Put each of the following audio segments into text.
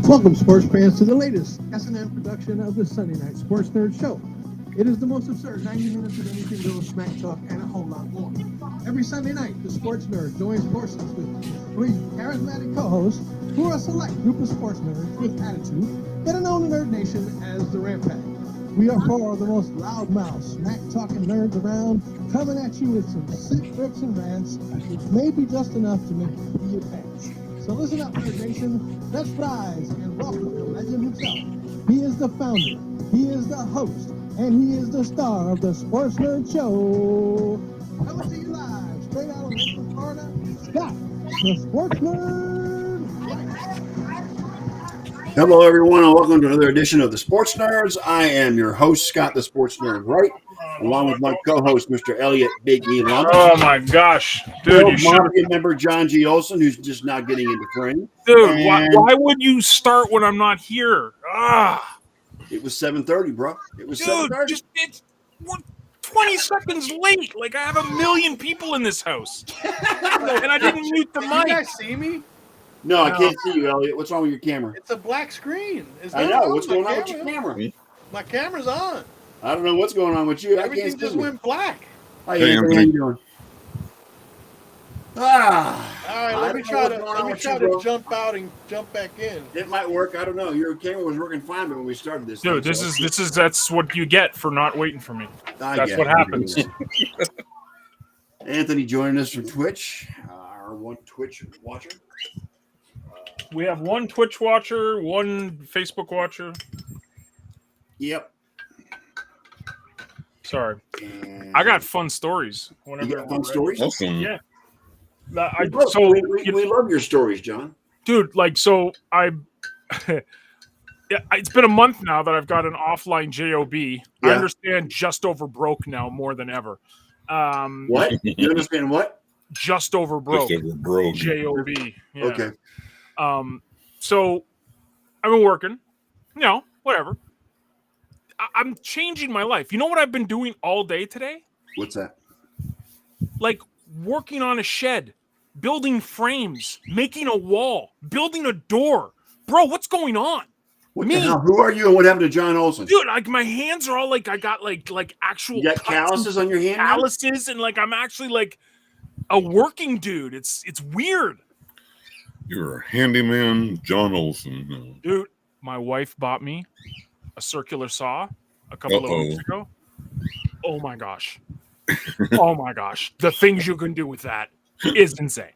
Welcome, sports fans, to the latest S&M production of the Sunday Night Sports Nerd Show. It is the most absurd 90 minutes of anything goes, smack talk, and a whole lot more. Every Sunday night, the Sports Nerd joins forces with three charismatic co-hosts who are a select group of sports nerds with attitude that are known in Nerd Nation as the Ram Pack. We are four of the most loudmouth, smack-talking nerds around, coming at you with some sick rips and rants, which may be just enough to make you pee your pants. So listen up, Nerd Nation. Let's rise and welcome the legend himself. He is the founder, he is the host, and he is the star of the Sports Nerd Show. Coming to you live, straight out of Lakeland, Florida, Scott, the Sports Nerd. Hello, everyone, and welcome to another edition of the Sports Nerds. I am your host, Scott, the Sports Nerd Wright, along with my co-host, Mr. Elliot Big E Lump. Oh my gosh, dude! You Mafia member John G. Olson, who's just not getting into frame. Dude, And why would you start when I'm not here? it was 7:30, bro. It was Dude, 7:30. we're 20 seconds late. Like I have a million people in this house, and I didn't mute the You mic. guys see me? No, I can't see you, Elliot. What's wrong with your camera? It's a black screen. I know. What's going on with your camera? My camera's on. I don't know what's going on with you. Everything I can't just see you. went black. Hi, Anthony. How you doing? All right, let me try to bro. jump out and jump back in. It might work. I don't know. Your camera was working fine when we started this. Dude, thing, that's what you get for not waiting for me. That's what happens. Anthony joining us from Twitch, our one Twitch watcher. We have one Twitch watcher, one Facebook watcher. Yep. Sorry, And I got fun stories. you got fun stories? Awesome. Yeah. We love your stories, John. Dude, yeah, it's been a month now that I've got an offline job. Yeah. I understand just over broke now more than ever. What? You understand what? Just over broke. Just over broke. job. Yeah. Okay. So I've been working, whatever. I'm changing my life. You know what I've been doing all day today? What's that? Like working on a shed, building frames, making a wall, building a door. Bro, what's going on? What the hell? Who are you and what happened to John Olson? Dude, like my hands are all like I got like actual You got calluses on your hand? now? calluses, and like I'm actually like a working dude. It's weird. You're a handyman, John Olson. Dude, my wife bought me a circular saw a couple of weeks ago. Oh my gosh. Oh my gosh. The things you can do with that is insane.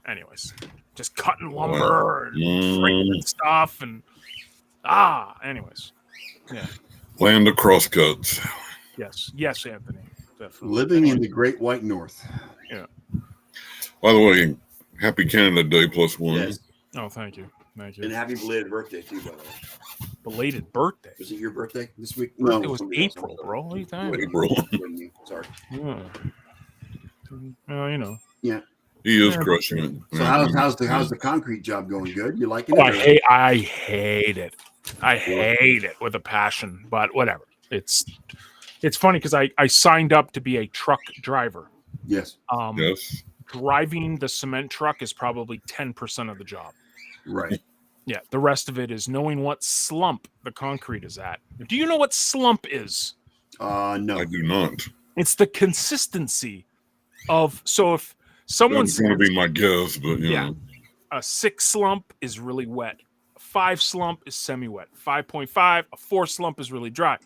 Anyways, just cutting lumber and framing stuff and anyways. Yeah. Land of crosscuts. Yes, Anthony. Definitely. Living in the Great White North. Yeah. By the way, happy Canada Day +1. Yes. Oh, thank you. And happy belated birthday, too, by the way. Belated birthday. Was it your birthday this week? No, it was April, bro. What are you talking April. Sorry. about? Well, Yeah. He is crushing it. So how's the concrete job going? Good? You liking Oh, it? I hate it. I hate it with a passion, but whatever. It's funny because I signed up to be a truck driver. Yes. Yes. Driving the cement truck is probably 10% of the job. Right. Yeah, the rest of it is knowing what slump the concrete is at. Do you know what slump is? No. I do not. It's the consistency of, so if someone's That's going to be my guess, but yeah, a 6 slump is really wet. A 5 slump is semi-wet. 5.5, a 4 slump is really dry.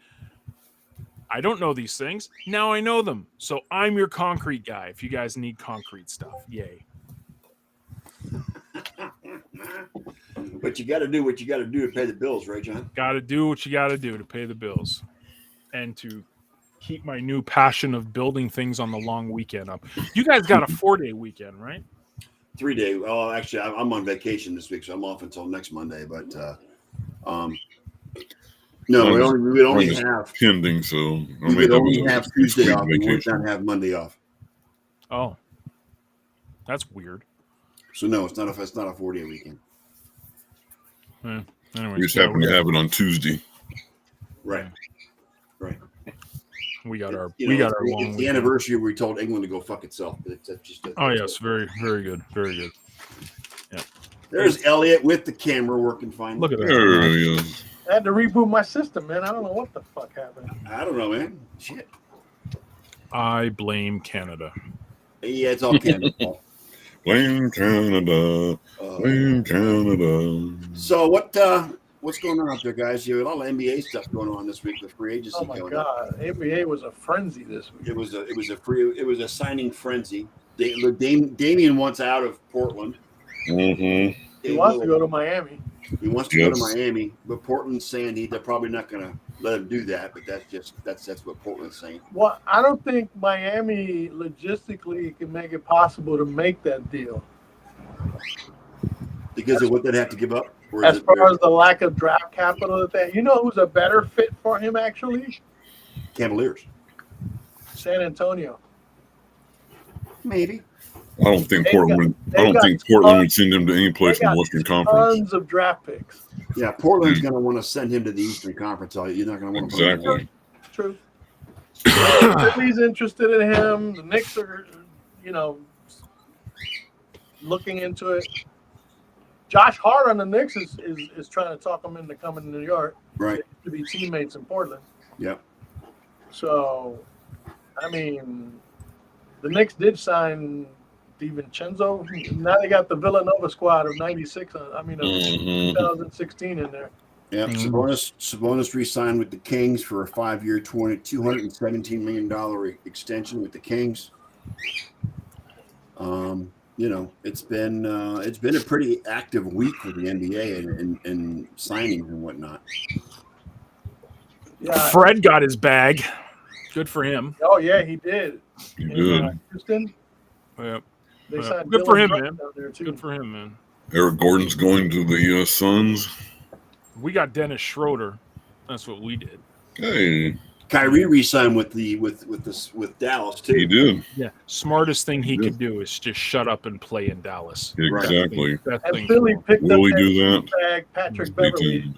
I don't know these things. Now I know them. So I'm your concrete guy if you guys need concrete stuff. Yay. But you got to do what you got to do to pay the bills, right, John? Got to do what you got to do to pay the bills and to keep my new passion of building things on the long weekend up. You guys got a 4-day weekend, right? 3-day. Well, actually, I'm on vacation this week, so I'm off until next Monday. But no, we would only have pending. So we would only have Tuesday off. We would not have Monday off. Oh, that's weird. So no, it's not a 4-day weekend. Anyway, we just happen to have it on Tuesday. Right. Right. We got our it's long the anniversary where we told England to go fuck itself. It's just oh yes, very, very good, very good. Yeah. There's Elliot with the camera working fine. Look at that. There he is. I had to reboot my system, man. I don't know what the fuck happened. I don't know, man. Shit. I blame Canada. Yeah, it's all Canada's fault. Blame Canada. Blame Canada. So what's going on out there, guys? You have a lot of NBA stuff going on this week with free agency. Oh my going god, NBA was a frenzy this week. It was a signing frenzy. Damian wants out of Portland. Mm-hmm. He wants to go to Miami. He wants to go to Miami, but Portland's saying they're probably not going to let him do that. But that's what Portland's saying. Well, I don't think Miami logistically can make it possible to make that deal. Because of what they'd have to give up? Or As far as the lack of draft capital that they, you know who's a better fit for him actually? Cavaliers. San Antonio. Maybe. I don't think They've Portland. got- I don't they've think got Portland would tons- send him to any place They in the got Western Conference. tons of draft picks. Yeah, Portland's going to want to send him to the Eastern Conference. You're not going to want to Exactly. True. Philly's interested in him. The Knicks are, looking into it. Josh Hart on the Knicks is trying to talk him into coming to New York. Right. To be teammates in Portland. Yep. So, I mean, the Knicks did sign DiVincenzo. Now they got the Villanova squad of 96. Mhm. 2016 in there. Yep. Sabonis re-signed with the Kings for a 5-year, $217 million extension with the Kings. It's been a pretty active week for the NBA and signings and whatnot. Yeah. Fred got his bag. Good for him. Oh yeah, he did. He In, did. Houston. Yep. They signed Good for Dylan him, Brooks man. down there, too. Good for him, man. Eric Gordon's going to the Suns. We got Dennis Schroeder. That's what we did. Hey, Kyrie re-signed with Dallas too. he did. Yeah. Smartest thing he Yeah. could do is just shut up and play in Dallas. Exactly. That And thing- Philly picked Will up we that do that? bag, Patrick Big Beverly. time.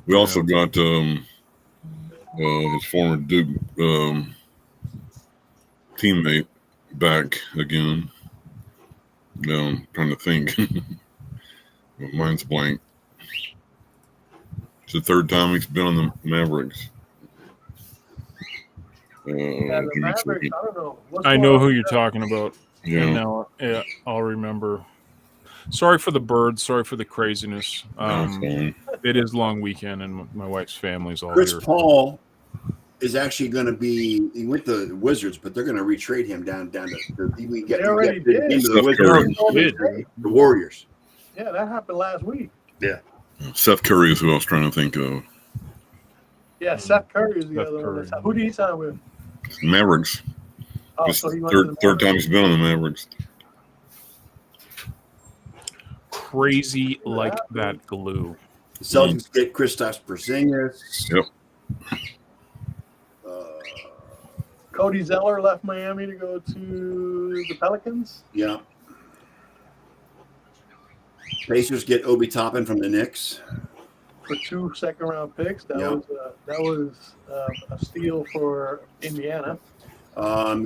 We also got his former Duke teammate back again. Now I'm trying to think. Mine's blank. It's the third time he's been on the Mavericks. Yeah, Give the me a Mavericks, second. I don't know. What's I going know on who with you're that? talking about. And Yeah, now I'll remember. Sorry for the birds. Sorry for the craziness. that's fine. It is long weekend, and my wife's family's all Chris here. Paul is actually going to be. He went to the Wizards, but they're going to retrade him down to we get They already we get did. into the Steph Wizards, Curry. Did. the Warriors. Yeah, that happened last week. Seth Curry is who I was trying to think of. Yeah, Seth Curry is the Seth other one. Curry. Who did he sign with? Mavericks. Oh, It's so he the went to the third time Mavericks. he's been on the Mavericks. Crazy like that glue. The Celtics get Kristaps Porzingis. Yep. Cody Zeller left Miami to go to the Pelicans. Yeah. Pacers get Obi Toppin from the Knicks. For 2 second-round picks. That Yeah. was a steal for Indiana.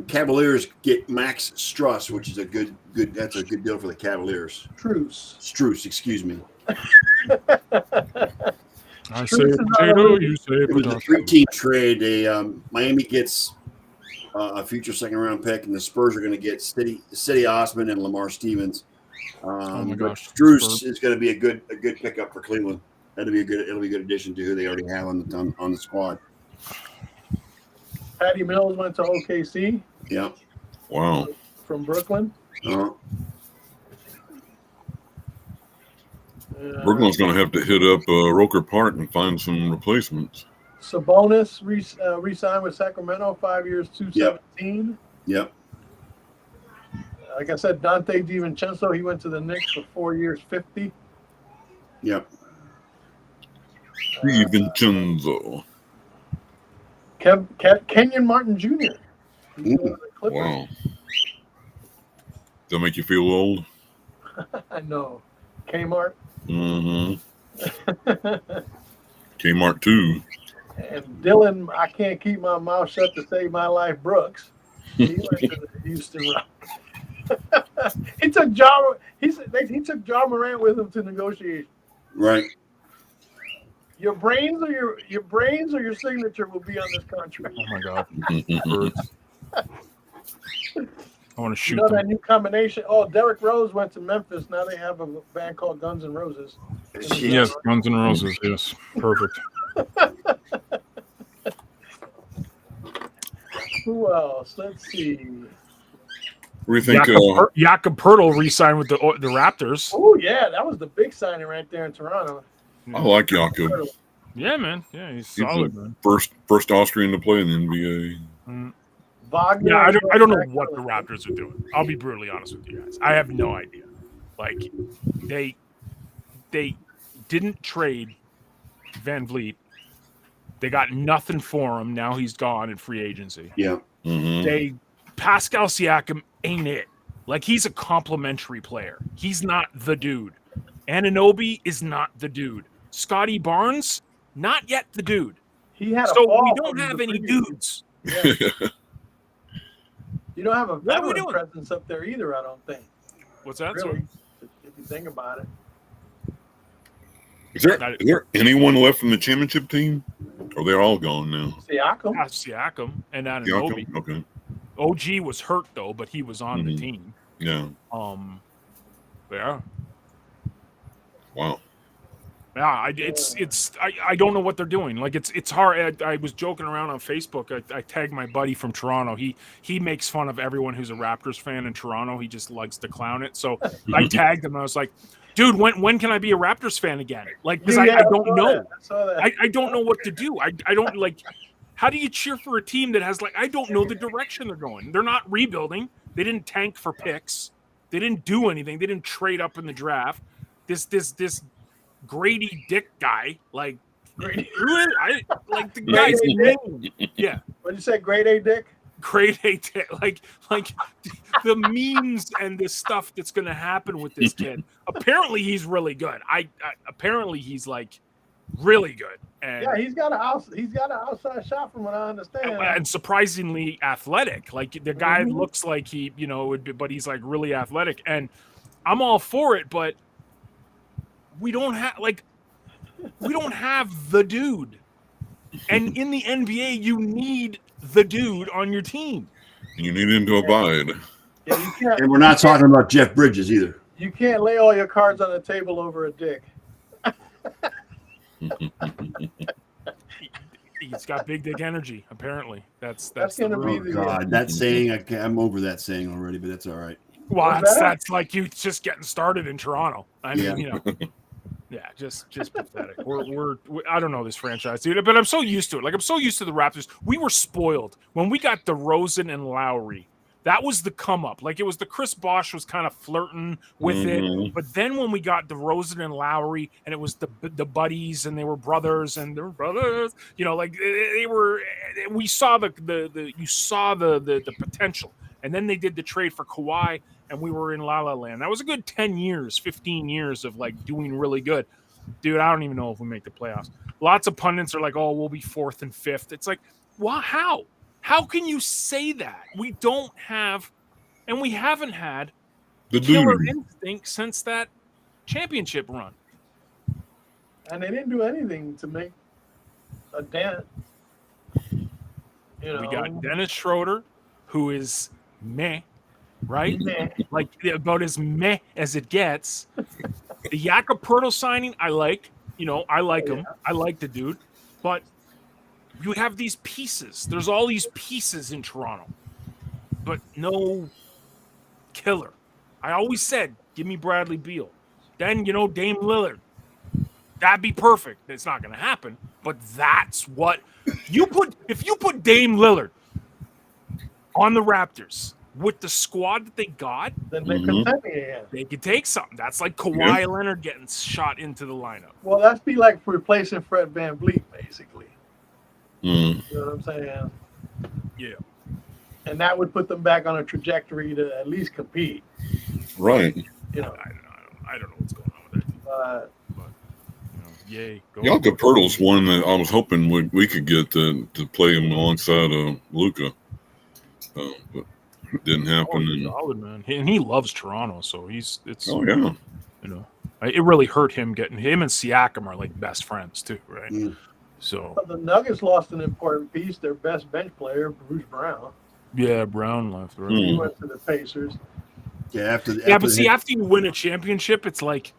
Cavaliers get Max Struss, which is a good. That's a good deal for the Cavaliers. Truce. Struess, excuse me. I Truth say is not potato, a- you say It was a potato. 3-team trade. Miami gets a future second-round pick, and the Spurs are going to get City Osman and Lamar Stevens. Oh my but gosh, Struess Spurs. is going to be a good pickup for Cleveland. It'll be a good addition to who they already have on the squad. Patty Mills went to OKC Yeah. Wow. from Brooklyn. Uh-huh. Brooklyn's going to have to hit up Roker Park and find some replacements. Sabonis re-signed with Sacramento, 5 years, $217. Yep. Like I said, Dante DiVincenzo, he went to the Knicks for 4 years, $50. Yep. DiVincenzo. Kenyon Martin Jr. He's going to the Clippers. Wow. Does that make you feel old? I know. Kmart. Mm-hmm. Kmart 2. And Dylan, I can't keep my mouth shut to save my life, Brooks. He went to the Houston Rockets. He took John. He took John Morant with him to negotiate. Right. Your brains or your brains or your signature will be on this contract. Oh my god. Birds. I want to shoot You know them. that new combination. Oh, Derrick Rose went to Memphis. Now they have a band called Guns N' Roses. Yes, Guns N' Roses. Yes, perfect. Who else? Let's see. What do you think? Jakob Poeltl re-signed with the Raptors. Oh yeah, that was the big signing right there in Toronto. I like Jakob. Yeah, man. Yeah, he's He's solid, the man. first Austrian to play in the NBA. Wagner. Yeah, I don't know what the Raptors are doing. I'll be brutally honest with you guys. I have no idea. Like, they didn't trade Van Vliet. They got nothing for him. Now he's gone in free agency. Yeah. Mm-hmm. Pascal Siakam ain't it. Like, he's a complimentary player. He's not the dude. Anunoby is not the dude. Scotty Barnes, not yet the dude. He had So a fall we don't from have the any previous- dudes. Yeah. You don't have a What are we veteran doing? presence up there either. I don't think. What's that? Really, if you think about it. Is there anyone left from the championship team? Or they're all gone now? Siakam. Siakam and Anunoby. Siakam? Okay. OG was hurt though, but he was on the Mhm. team. Yeah. Yeah. Wow. Yeah, I don't know what they're doing. Like it's hard. I was joking around on Facebook. I tagged my buddy from Toronto. He makes fun of everyone who's a Raptors fan in Toronto. He just likes to clown it. So I tagged him. I was like, dude, when can I be a Raptors fan again? Like, because I don't know. I don't know what to do. I don't like. How do you cheer for a team that has I don't know the direction they're going? They're not rebuilding. They didn't tank for picks. They didn't do anything. They didn't trade up in the draft. This Grady Dick guy, like Grady, like the guy's name. Yeah. What did you say, grade A Dick? Grade A Dick. Like the memes and the stuff that's going to happen with this kid. Apparently, he's really good. Apparently he's really good. And, yeah, he's got an outside shot from what I understand. And surprisingly athletic. Like the guy looks like he, would be, but he's really athletic. And I'm all for it, but we don't have the dude. And in the NBA, you need the dude on your team. You need him to abide. Yeah, you can't, And we're not talking about Jeff Bridges either. you can't lay all your cards on the table over a dick. He's got big dick energy. Apparently, that's gonna be Oh, the God, that saying, I'm over that saying already, but that's all right. well, that's like you just getting started in Toronto. I mean, yeah, just pathetic. We're I don't know this franchise, dude, but I'm so used to it. Like I'm so used to the Raptors. We were spoiled when we got DeRozan and Lowry. That was the come up. Like it was the Chris Bosh was kind of flirting with it, but then when we got DeRozan and Lowry, and it was the buddies, and they were brothers, and they were brothers. They were. We saw the potential, and then they did the trade for Kawhi, and we were in La La Land. That was a good 10 years, 15 years of doing really good. Dude, I don't even know if we make the playoffs. Lots of pundits are like, "Oh, we'll be 4th and 5th." It's like, well, how? How can you say that? We don't have, and we haven't had The killer dude. instinct since that championship run. And they didn't do anything to make a dent. We got Dennis Schroeder, who is meh, right? Meh. Like about as meh as it gets. The Jakob Poeltl signing, I like. I like him. I like the dude, but you have these pieces. There's all these pieces in Toronto, but no killer. I always said, give me Bradley Beal. Then, Dame Lillard. That'd be perfect. It's not going to happen, but that's what if you put Dame Lillard on the Raptors with the squad that they got, Then they're contending again. they could take something. That's like Kawhi Leonard getting shot into the lineup. Well, that's be like replacing Fred VanVleet, basically. Mm. You know what I'm saying? Yeah. And that would put them back on a trajectory to at least compete. Right. I don't know what's going on with that. But Yay. Go. Jakob Poeltl's one that I was hoping we could get to play him alongside Luka. But It didn't happen. He's And, solid, man. And he loves Toronto, so it's oh yeah, you know, it really hurt him getting him and Siakam are like best friends too, right? Mm. So But the Nuggets lost an important piece. Their best bench player, Bruce Brown, yeah, Brown left, right? he Hmm. went to the Pacers. Yeah, after But see, after you win a championship, it's like,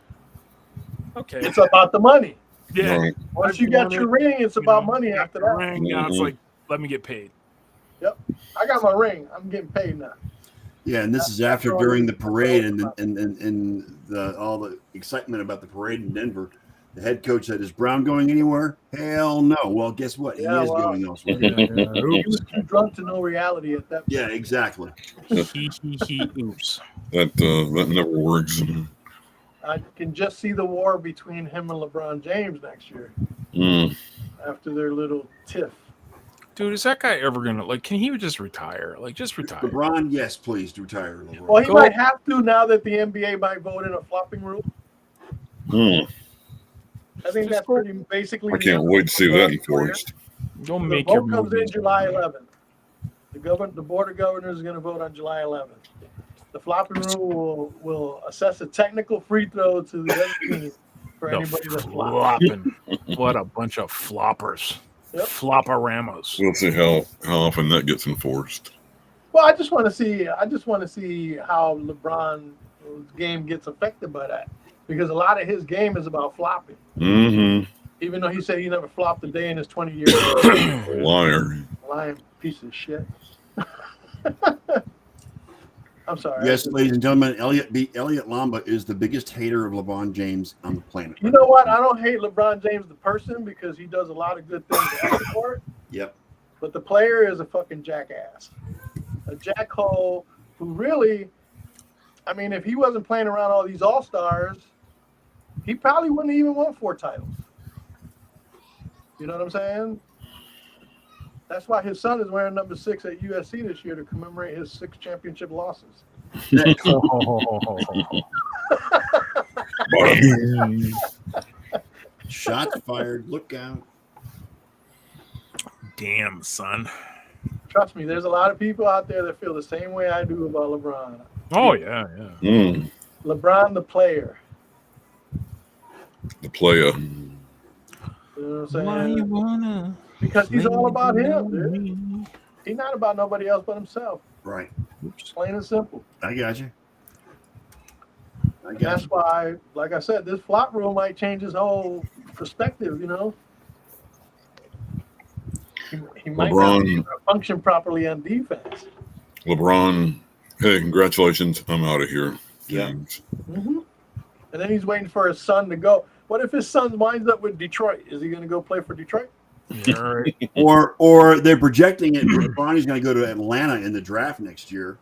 okay, It's about the money. yeah. Right. Once you got your ring, it's about money got after the that. ring, now it's Mhm. like, let me get paid. I got my ring. I'm getting paid now. Yeah, and this is after during the parade and all the excitement about the parade in Denver. The head coach said, "Is Brown going anywhere?" Hell no. Well, guess what? Yeah, he is well, going elsewhere. He was too drunk to know reality at that point. Yeah, exactly. Oops. That never works. I can just see the war between him and LeBron James next year Mm. after their little tiff. Dude, is that guy ever gonna can he just retire? Like, just retire. LeBron, yes, please retire. LeBron. Well, he might have to now that the NBA might vote in a flopping rule. Mm. I think that's pretty basically. I can't wait to see that enforced. Go The make your vote comes in movies. July 11th. The board of governors is going to vote on July 11th. The flopping rule will assess a technical free throw to the other team for The anybody that's flopping. flopping. What a bunch of floppers. Yep. Flopperamos. We'll see how often that gets enforced. Well, I just want to see how LeBron's game gets affected by that, because a lot of his game is about flopping. Mm-hmm. Even though he said he never flopped a day in his 20 years. Liar. Lying piece of shit. I'm sorry. Yes, ladies and gentlemen, Elliot Lamba is the biggest hater of LeBron James on the planet. You know what? I don't hate LeBron James the person, because he does a lot of good things off the court. Yep. But the player is a fucking jackass. A jackhole who really, I mean, if he wasn't playing around all these all-stars, he probably wouldn't even won 4 titles. You know what I'm saying? That's why his son is wearing number 6 at USC this year to commemorate his 6 championship losses. Shots fired. Look out. Damn, son. Trust me, there's a lot of people out there that feel the same way I do about LeBron. Oh, yeah. Mm. LeBron, the player. The player. You know what I'm saying? Because he's all about him, dude. He's not about nobody else but himself. Right. Plain and simple. I got you. And that's why, like I said, this flop rule might change his whole perspective, you know? He might not be able to function properly on defense. LeBron, hey, congratulations. I'm out of here. Yeah. Mm-hmm. And then he's waiting for his son to go. What if his son winds up with Detroit? Is he going to go play for Detroit? Yeah, right. Or they're projecting it. LeBron's going to go to Atlanta in the draft next year.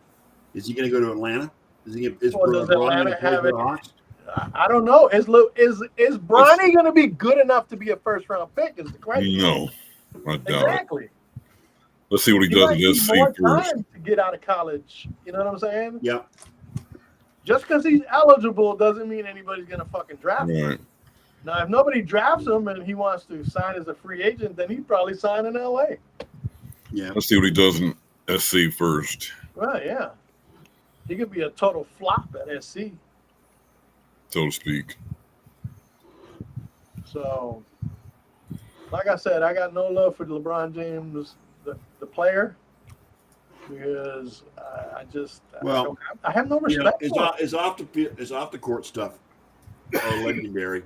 Is he going to go to Atlanta? Does Atlanta have it? I don't know. Is Bronny going to be good enough to be a first-round pick? Is the question. No, I doubt Exactly. it. Let's see what he does in SC more first. time to get out of college. You know what I'm saying? Yeah. Just because he's eligible doesn't mean anybody's going to fucking draft him. Right. Now, if nobody drafts him and he wants to sign as a free agent, then he'd probably sign in L.A. Yeah. Let's see what he does in SC first, Right, yeah. He could be a total flop at SC. so to speak. So, like I said, I got no love for LeBron James, the player, because I have no respect for him. His off the court stuff are legendary.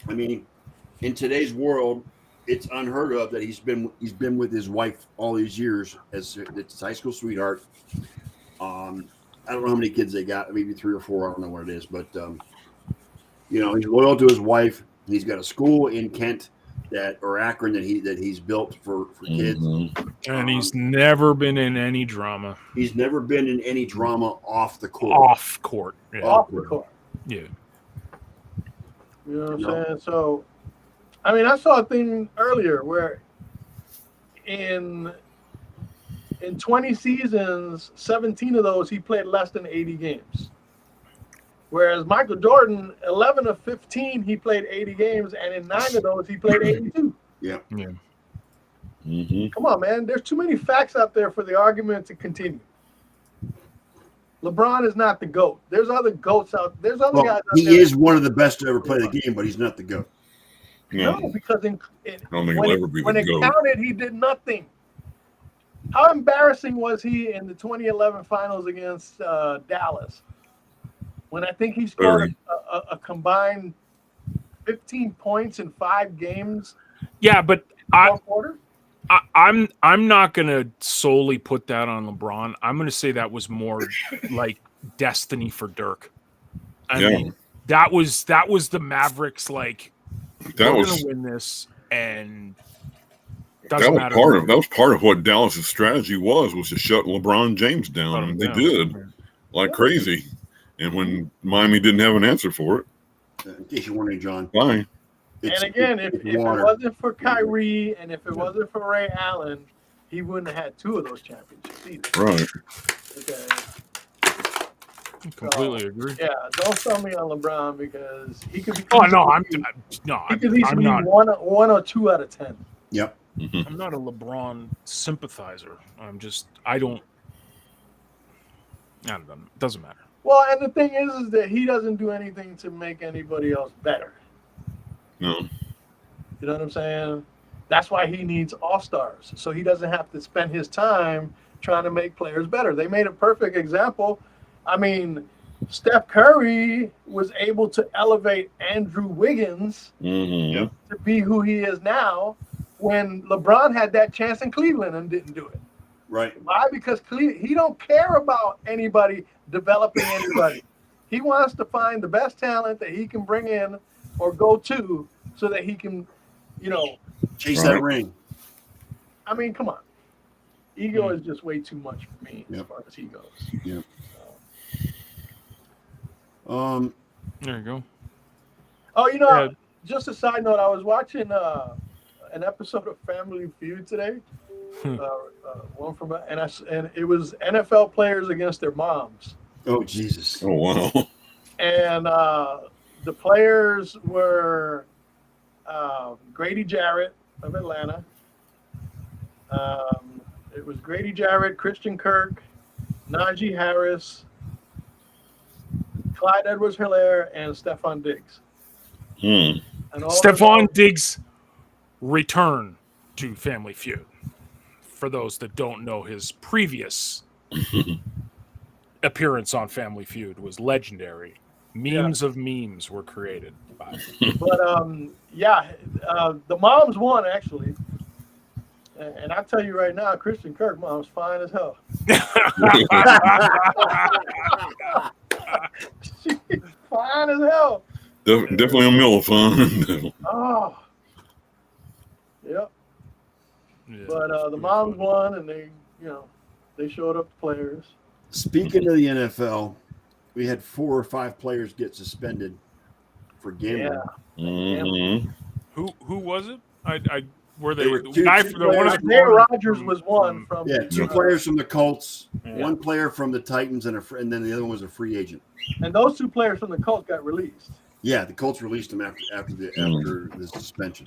I mean, in today's world, it's unheard of that he's been with his wife all these years as his high school sweetheart. I don't know how many kids they got, maybe 3 or 4. I don't know what it is, but he's loyal to his wife. He's got a school in Kent or Akron that he's built for kids. Mm-hmm. And he's never been in any drama. He's never been in any drama off the court. Off court. Yeah. Off the court. Yeah. You know what I'm saying? So, I mean, I saw a thing earlier where in 20 seasons, 17 of those, he played less than 80 games. Whereas Michael Jordan, 11 of 15, he played 80 games, and in 9 of those, he played 82. Yeah. Mm-hmm. Come on, man. There's too many facts out there for the argument to continue. LeBron is not the GOAT. There's other GOATs out. There's other guys Well, out he there. is one of the best to ever play the game, but he's not the GOAT. No, No, because I don't think when he'll ever be when the it GOAT. counted, he did nothing. How embarrassing was he in the 2011 finals against Dallas? When I think he scored a combined 15 points in 5 games. Yeah, but fourth quarter. I'm not gonna solely put that on LeBron. I'm gonna say that was more like destiny for Dirk. I mean, that was the Mavericks. Like, That we're was gonna win this, and that was part of what Dallas' strategy was to shut LeBron James down, and they did like crazy. And when Miami didn't have an answer for it, In case you're wondering, John. And again, if it wasn't for Kyrie and if it wasn't for Ray Allen, he wouldn't have had 2 of those championships either. Right. Okay. Completely agree. Yeah, don't sell me on LeBron because he could be. Oh no, I'm not 1 or 2 out of 10. Yep. I'm not a LeBron sympathizer. I don't know. It doesn't matter. Well, and the thing is that he doesn't do anything to make anybody else better. No. You know what I'm saying? That's why he needs all-stars. So he doesn't have to spend his time trying to make players better. They made a perfect example. I mean, Steph Curry was able to elevate Andrew Wiggins to be who he is now when LeBron had that chance in Cleveland and didn't do it. Right. Why? Because he don't care about anybody developing anybody. He wants to find the best talent that he can bring in or go to so that he can, chase that ring. I mean, come on. Ego is just way too much for me as far as he goes. Yeah. There you go. Oh, just a side note, I was watching an episode of Family Feud today. One from and it was NFL players against their moms. Oh Jesus! Oh wow! And the players were Grady Jarrett of Atlanta. It was Grady Jarrett, Christian Kirk, Najee Harris, Clyde Edwards-Helaire, and Stephon Diggs. And Stephon Diggs' return to Family Feud. For those that don't know, his previous appearance on Family Feud was legendary. Memes of memes were created by him. But the moms won actually. And I tell you right now, Christian Kirk mom's fine as hell. She's fine as hell. Definitely a MILF, huh? Oh. Yep. Yeah. But the moms won, and they showed up the players. Speaking of the NFL, we had 4 or 5 players get suspended for gambling. Yeah. Mm-hmm. Who was it? Were they? There were two Aaron Rodgers was one from. Yeah, 2 players from the Colts, 1 player from the Titans, and then the other one was a free agent. And those 2 players from the Colts got released. Yeah, the Colts released him after the suspension.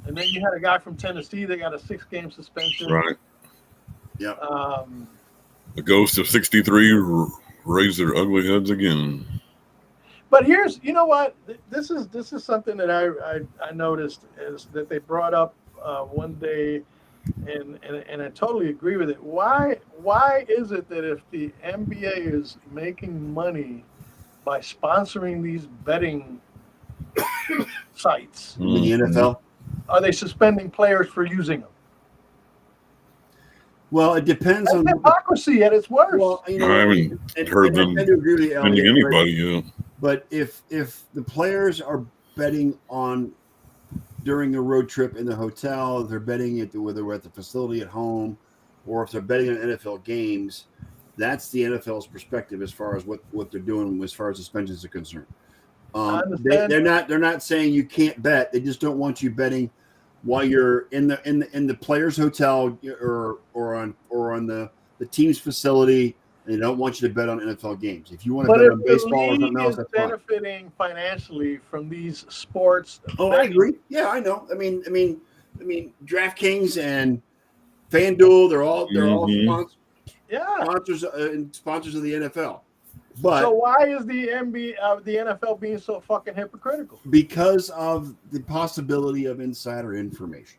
And then you had a guy from Tennessee that got a 6-game suspension. Right. Yeah. The ghost of '63 raised their ugly heads again. But here's, you know what? This is something that I noticed is that they brought up one day, and I totally agree with it. Why is it that if the NBA is making money by sponsoring these betting sites, In the NFL, are they suspending players for using them? well, it depends That's on hypocrisy at its worst. Well, I haven't heard them suspending anybody yet. But if the players are betting on during the road trip in the hotel, if they're betting whether we're at the facility at home, or if they're betting on NFL games, that's the NFL's perspective as far as what they're doing as far as suspensions are concerned. They're not saying you can't bet. They just don't want you betting while you're in the player's hotel or on the team's facility. They don't want you to bet on NFL games. If you want to bet on baseball or something else, that's fine. Benefiting financially from these sports. Oh, I agree. Yeah, I know. I mean, DraftKings and FanDuel, they're all sponsored. Yeah. sponsors of the NFL. But so why is the NFL being so fucking hypocritical? Because of the possibility of insider information.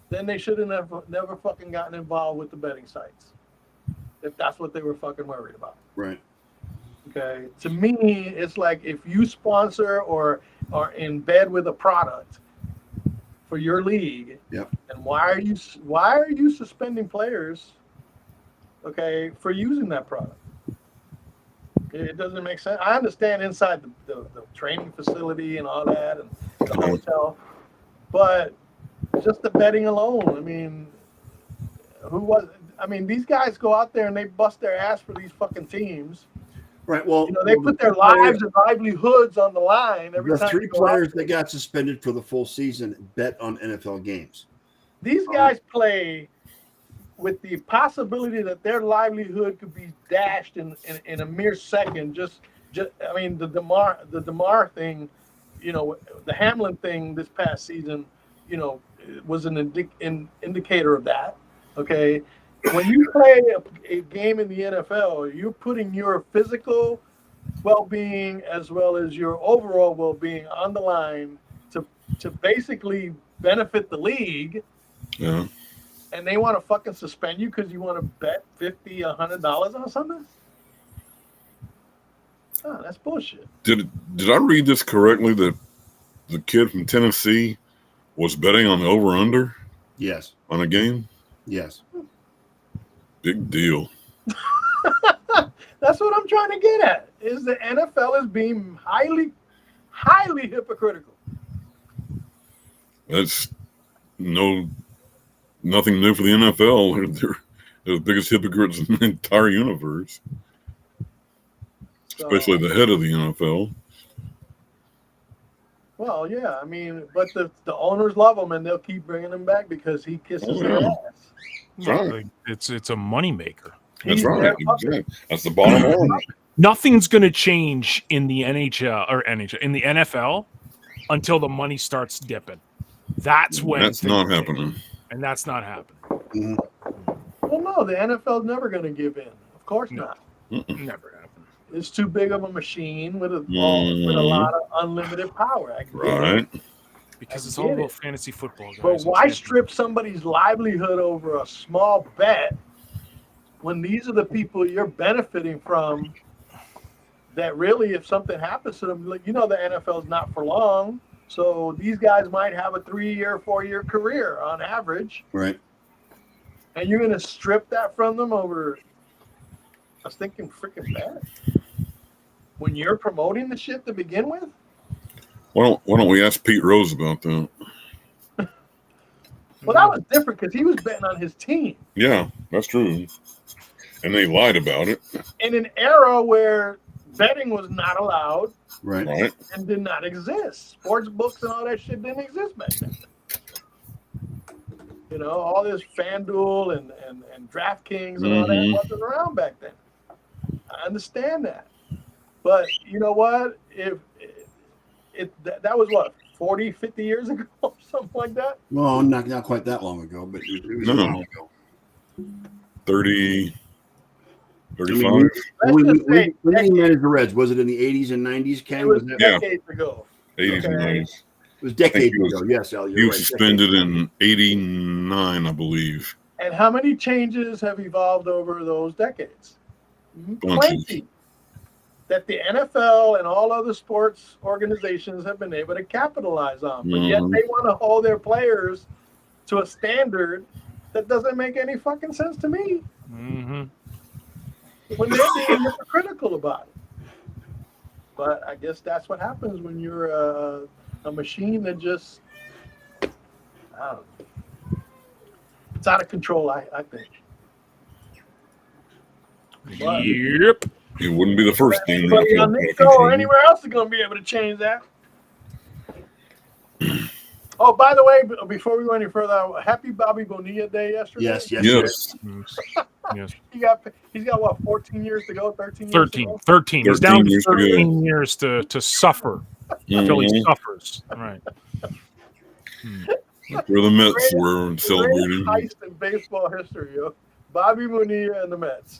Then they should have never fucking gotten involved with the betting sites, if that's what they were fucking worried about. Right. Okay. To me, it's like if you sponsor or are in bed with a product for your league, yep. And why are you suspending players? Okay, for using that product. It doesn't make sense. I understand inside the training facility and all that and the hotel, but just the betting alone. I mean, these guys go out there and they bust their ass for these fucking teams. Right. Well, they put their lives and livelihoods on the line every time. The 3 players that got suspended for the full season bet on NFL games. These guys play with the possibility that their livelihood could be dashed in a mere second. The DeMar thing, the Hamlin thing this past season, was an indicator of that. Okay, when you play a game in the NFL, you're putting your physical well-being as well as your overall well-being on the line to basically benefit the league. Yeah. And they want to fucking suspend you because you want to bet $50, $100 on something? Oh, that's bullshit. Did I read this correctly that the kid from Tennessee was betting on the over-under? Yes. On a game? Yes. Big deal. That's what I'm trying to get at. Is the NFL is being highly, highly hypocritical. That's nothing new for the NFL. They're the biggest hypocrites in the entire universe, especially the head of the NFL. Well, yeah, but the owners love him and they'll keep bringing him back because he kisses their ass. Right. It's a moneymaker. That's right. Exactly. That's the bottom line. Nothing's going to change in the in the NFL until the money starts dipping. That's when that's not happening. And that's not happening. Mm-hmm. Well, no, the NFL's never going to give in. Of course not. Never happen. It's too big of a machine with a lot of unlimited power. Right. Because it's all about fantasy football, guys. But why strip somebody's livelihood over a small bet when these are the people you're benefiting from that really, if something happens to them, the NFL's not for long. So these guys might have a 3-year, 4-year career on average. Right. And you're going to strip that from them over, I was thinking freaking bad. When you're promoting the shit to begin with? Why don't we ask Pete Rose about that? Well, that was different because he was betting on his team. Yeah, that's true. And they lied about it. In an era where betting was not allowed. Right. And did not exist. Sports books and all that shit didn't exist back then. All this FanDuel and DraftKings and all that wasn't around back then. I understand that. But you know what? That was what, 40, 50 years ago, something like that? Well, not quite that long ago, but it was long ago. 30, 35. When he managed the Reds, was it in the 80s and 90s, Ken? It was decades ago. 80s and 90s. It was decades ago, yes, Al. He was suspended in 89, I believe. And how many changes have evolved over those decades? Plenty. That the NFL and all other sports organizations have been able to capitalize on. But yet they want to hold their players to a standard that doesn't make any fucking sense to me. Mm-hmm. When they're being hypocritical about it. But I guess that's what happens when you're a machine that just, I don't know. It's out of control, I think. But yep. It wouldn't be the first team. Anybody on this show or anywhere else is going to be able to change that. Oh, by the way, before we go any further, happy Bobby Bonilla Day yesterday. Yes. He's got what, 14 years to go, 13 years 13. to go? 13. He's down to 13 years to suffer until he suffers. Right. where the Mets were celebrating. Heist in baseball history, yo. Bobby Bonilla and the Mets.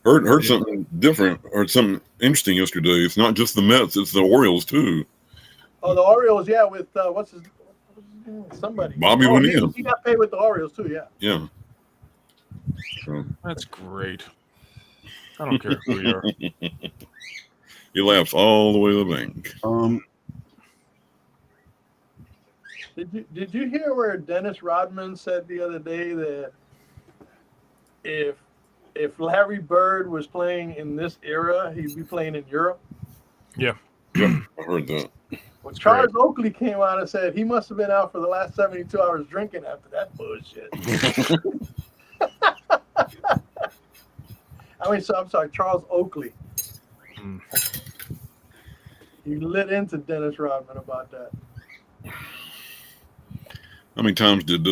Heard something different or something interesting yesterday. It's not just the Mets; it's the Orioles too. Oh, the Orioles, yeah, with what's his name? Somebody. Bobby Bonilla. He got paid with the Orioles too, yeah. Yeah. So. That's great. I don't care who you are. He laughs all the way to the bank. Did you hear where Dennis Rodman said the other day that if Larry Bird was playing in this era, he'd be playing in Europe? Yeah. I heard that. Well, Charles Oakley came out and said he must have been out for the last 72 hours drinking after that bullshit. I'm sorry, Charles Oakley. He lit into Dennis Rodman about that. How many times did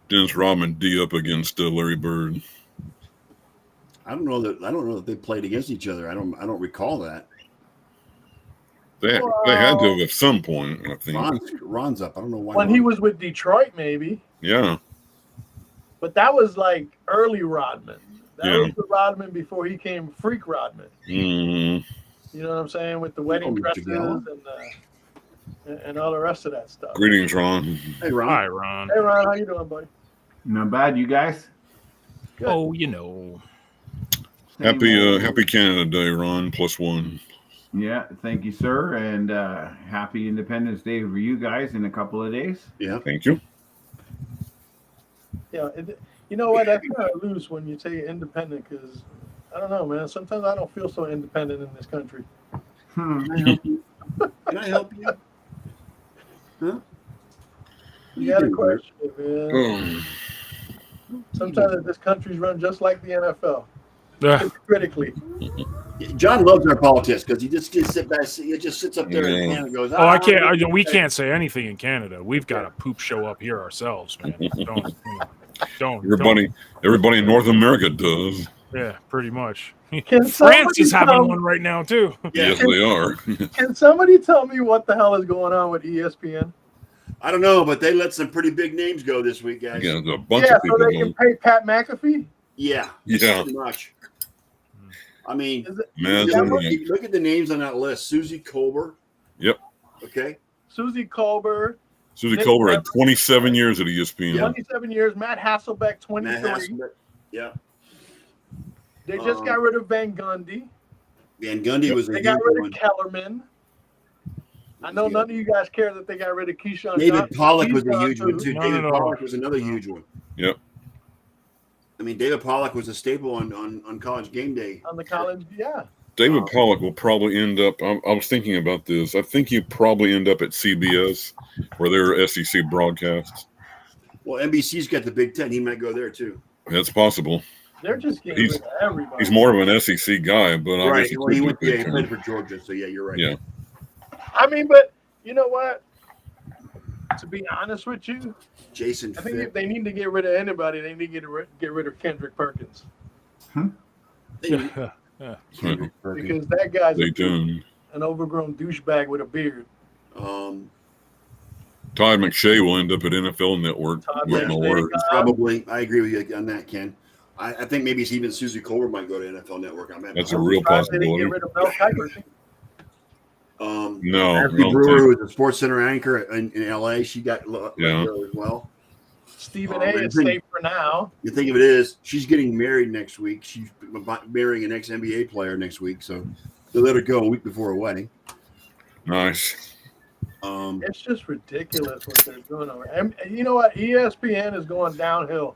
Dennis Rodman D up against Larry Bird? I don't know that they played against each other. I don't recall that. They had to at some point, I think. Ron's up. I don't know why. When he was with Detroit, maybe. Yeah. But that was like early Rodman. That Yeah. was the Rodman before he came Freak Rodman. Mm. You know what I'm saying? With the wedding dresses and all the rest of that stuff. Greetings, Ron. Hey, Ron. Hi, Ron. Hey, Ron, how you doing, buddy? Not bad, you guys. Good. Oh, you know. Happy Canada Day, Ron. +1. Yeah, thank you, sir, and happy Independence Day for you guys in a couple of days. Yeah. Thank you. Yeah, you know what? That's kind of loose when you say independent because I don't know, man. Sometimes I don't feel so independent in this country. Can I help you? Can I help you? Huh? You got a question, man. Sometimes this country's run just like the NFL. Yeah. Critically. John loves our politics because he just sit back. He just sits up there and goes. Oh, I can't. We can't say anything in Canada. We've got a poop show up here ourselves, man. Don't. Everybody in North America does. Yeah, pretty much. Can France is having somebody one right now too. Yes, they are. Can somebody tell me what the hell is going on with ESPN? I don't know, but they let some pretty big names go this week, guys. Yeah, there's a bunch Yeah, of people. so they can pay Pat McAfee? Yeah. Yeah. Pretty much. I mean, look at the names on that list. Susie Colbert. Yep. Okay. Susie Colbert. Susie Colbert had 27 years at ESPN. 27 years. Matt Hasselbeck, 23. Yeah. They just got rid of Van Gundy. Van Gundy was a They huge got rid one. of Kellerman. I know none of you guys care that they got rid of Keyshawn David Johnson. Pollock was a huge one, too. No, David no. Pollock was another huge one. Yep. I mean, David Pollock was a staple on College Game Day. On the college, yeah. David Pollock will probably end up. I was thinking about this. I think he'll probably end up at CBS, where there are SEC broadcasts. Well, NBC's got the Big Ten. He might go there too. That's possible. They're just getting rid of everybody. He's more of an SEC guy, but Right. obviously Well, he played for Georgia, so yeah, you're right. Yeah. I mean, but you know what? To be honest with you, Jason I think Fitt. if they need to get rid of anybody, they need to get rid of Kendrick Perkins. Yeah. Because that guy's Stay tuned. an overgrown douchebag with a beard. Todd McShay will end up at NFL Network. Todd With my McShay. word. Probably. I agree with you on that, Ken. I think maybe even Susie Colbert might go to NFL Network. That's a real They didn't possibility. get rid of Mel Kiper. No, Ashley Brewer was a Sports Center anchor in LA. She got let go as well. Stephen A is safe for now. The thing of it is, she's getting married next week. She's marrying an ex-NBA player next week, so they let her go a week before her wedding. Nice. It's just ridiculous what they're doing over. And you know what? ESPN is going downhill.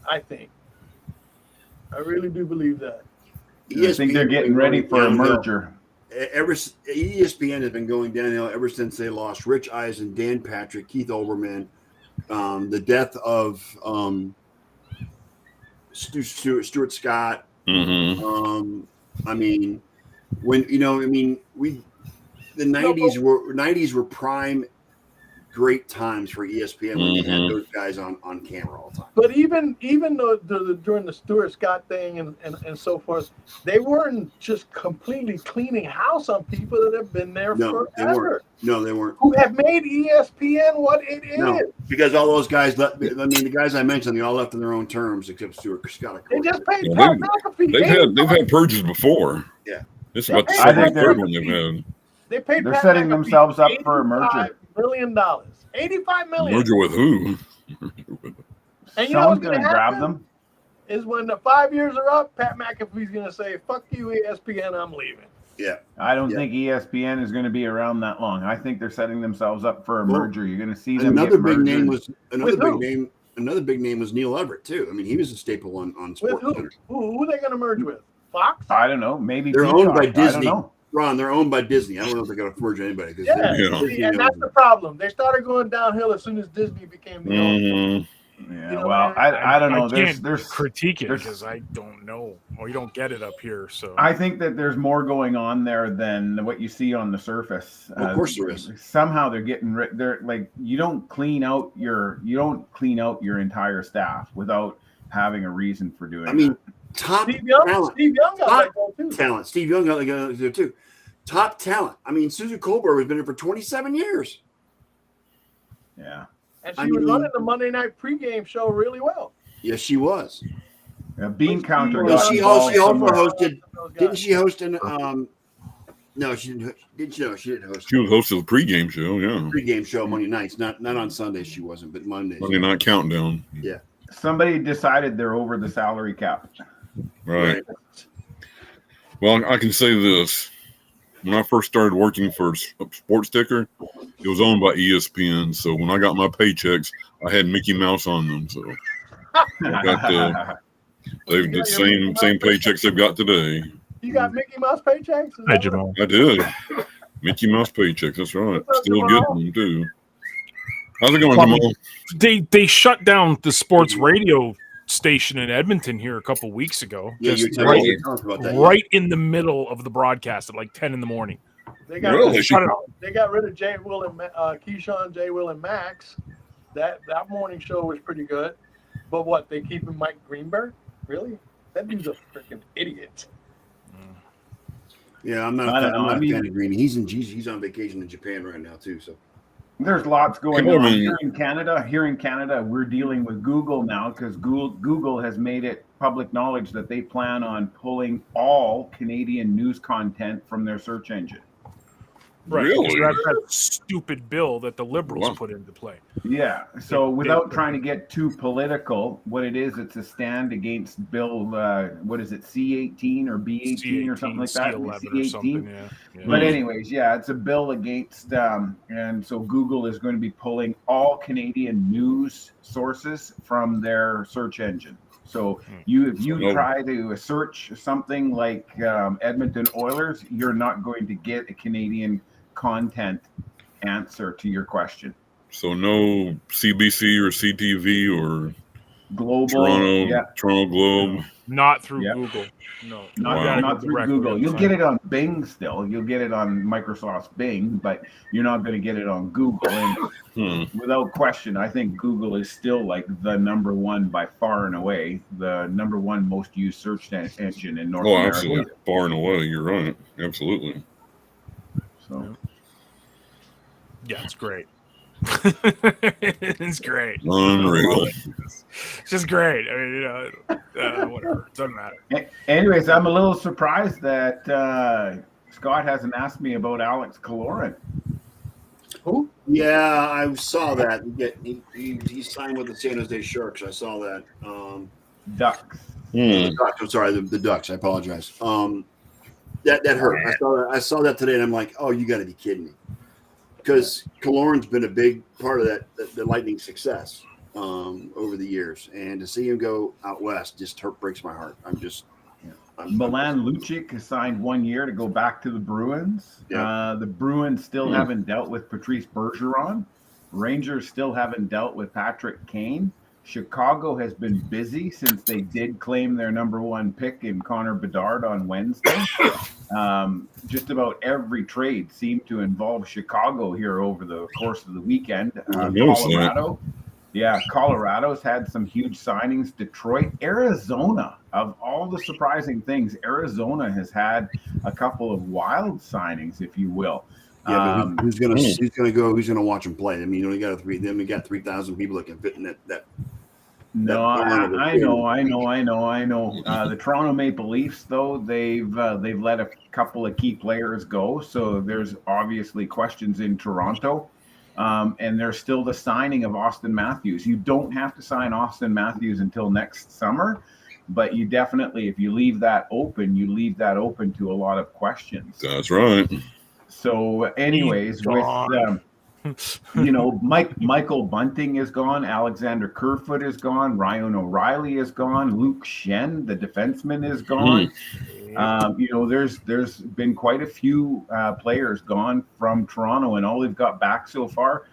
I think. I really do believe that. I think they're getting ready for a merger. ESPN has been going downhill ever since they lost Rich Eisen, Dan Patrick, Keith Olbermann, the death of Stuart Scott. Mm-hmm. I mean, the 90s were prime great times for ESPN when they had Mhm. those guys on camera all the time. But even though during the Stuart Scott thing and so forth, they weren't just completely cleaning house on people that have been there No, they weren't. forever, No, they weren't. who have made ESPN what it is. No, because all those guys left. I mean, the guys I mentioned, they all left on their own terms, except Stuart Scott. Of They course. just paid Yeah, Pat McAfee. They've had purges before. Yeah. This is about the I second or think third they're- one they've had. They paid They're Pat setting McAfee themselves up for a merger. $85 million. $85 million. Merger with who? And you know Someone's what's going going to grab happen? them. Is when the 5 years are up, Pat McAfee's going to say, "Fuck you, ESPN, I'm leaving." Yeah. I don't Yeah. think ESPN is going to be around that long. I think they're setting themselves up for a merger. You're going to see them Another get big merged. name was With who? Another big name was Neil Everett too. I mean, he was a staple on With Sports who? Center. Who are they going to merge with? Fox? I don't know. Maybe They're Peacock. owned by I don't Disney. know. Ron, they're owned by Disney. I don't know if they're going to merge anybody. Because Yeah, Yeah. see, and that's the problem. They started going downhill as soon as Disney became the owner. Mhm. Yeah, You know well, what I I don't know. I can't There's critique it there's- because I don't know. Or you don't get it up here. So I think that there's more going on there than what you see on the surface. Of course there is. Somehow they're getting rid. They're like you don't clean out your entire staff without having a reason for doing. I mean, top Steve Young talent. got Top that goal too. Talent. Steve Young got there too. Top talent. I mean, Susan Colbert has been here for 27 years. that. Yeah. And I she was mean- running the Monday night pregame show really well. Yes, she was. Bean counter. Well, got she involved also somewhere. hosted. Those guys. Didn't she host an? No, she didn't. Didn't she? No, she didn't host She was host of the pregame show, a yeah. pregame show Monday nights. Not on Sundays. She wasn't, but Mondays. Monday night countdown. Somebody decided they're over the salary cap. Right. Well, I can say this. When I first started working for Sports Ticker, it was owned by ESPN. So when I got my paychecks, I had Mickey Mouse on them. So I got they've the same paychecks they've got today. You got Mickey Mouse paychecks? Is Hi, that Jamal. I did. Mickey Mouse paychecks. That's right. What's up, Still Jamal? getting them too. How's it going, Well, Jamal? They shut down the sports radio station in Edmonton here a couple weeks ago. Yeah, Just you're right, talking about that. right in the middle of the broadcast at like 10 in the morning. They got Really? they got rid of Jay Will and Keyshawn, Jay Will and Max. That morning show was pretty good. But what, they keeping Mike Greenberg? Really? That dude's a freaking idiot. Yeah, I'm not. I don't I'm know. not I a mean- fan of Green. He's on vacation in Japan right now too. So There's lots going Come on on. here in Canada. Here in Canada, we're dealing with Google now because Google has made it public knowledge that they plan on pulling all Canadian news content from their search engine. Right. Really? So that's that stupid bill that the Liberals Wow. put into play. Yeah. So without trying to get too political, what it is, it's a stand against Bill. What is it? C-18 or B-18 or something like that. C11 or something. Yeah. But anyways, yeah, it's a bill against, and so Google is going to be pulling all Canadian news sources from their search engine. So if you try to search something like Edmonton Oilers, you're not going to get a Canadian content answer to your question. So no CBC or CTV or Global, Toronto Globe. Not through Yeah. Google. No. Not, Wow. not through Directly Google. You'll website. get it on Bing still. You'll get it on Microsoft's Bing, but you're not going to get it on Google. And without question, I think Google is still like the number one by far and away, the number one most used search engine in North Oh, America. absolutely. Far and away. You're right. Absolutely. So Yeah, it's great. It's great. Unreal. It's just great. I mean, whatever. It doesn't matter. anyways, I'm a little surprised that Scott hasn't asked me about Alex Kaloran. Who? yeah, I saw that. He signed with the San Jose Sharks. I saw that. Ducks. The Ducks, I'm sorry, the Ducks. I apologize. That hurt. I saw that today, and I'm like, oh, you got to be kidding me. Because Kaloran's been a big part of the Lightning's success over the years, and to see him go out west just breaks my heart. Milan Lucic has signed 1 year to go back to the Bruins. Yeah. The Bruins still haven't dealt with Patrice Bergeron. Rangers still haven't dealt with Patrick Kane. Chicago has been busy since they did claim their number one pick in Connor Bedard on Wednesday. Just about every trade seemed to involve Chicago here over the course of the weekend. Colorado's had some huge signings. Detroit, Arizona, of all the surprising things, Arizona has had a couple of wild signings, if you will. Yeah, but who's gonna go? Who's gonna watch them play? I mean, you only got 3,000 people that can fit in that. No, I know. The Toronto Maple Leafs, though, they've let a couple of key players go, so there's obviously questions in Toronto. And there's still the signing of Austin Matthews. You don't have to sign Austin Matthews until next summer, but you definitely, if you leave that open, you leave that open to a lot of questions. That's right. So, anyways, with Michael Bunting is gone, Alexander Kerfoot is gone, Ryan O'Reilly is gone, Luke Shen, the defenseman, is gone. There's been quite a few players gone from Toronto, and all they've got back so far,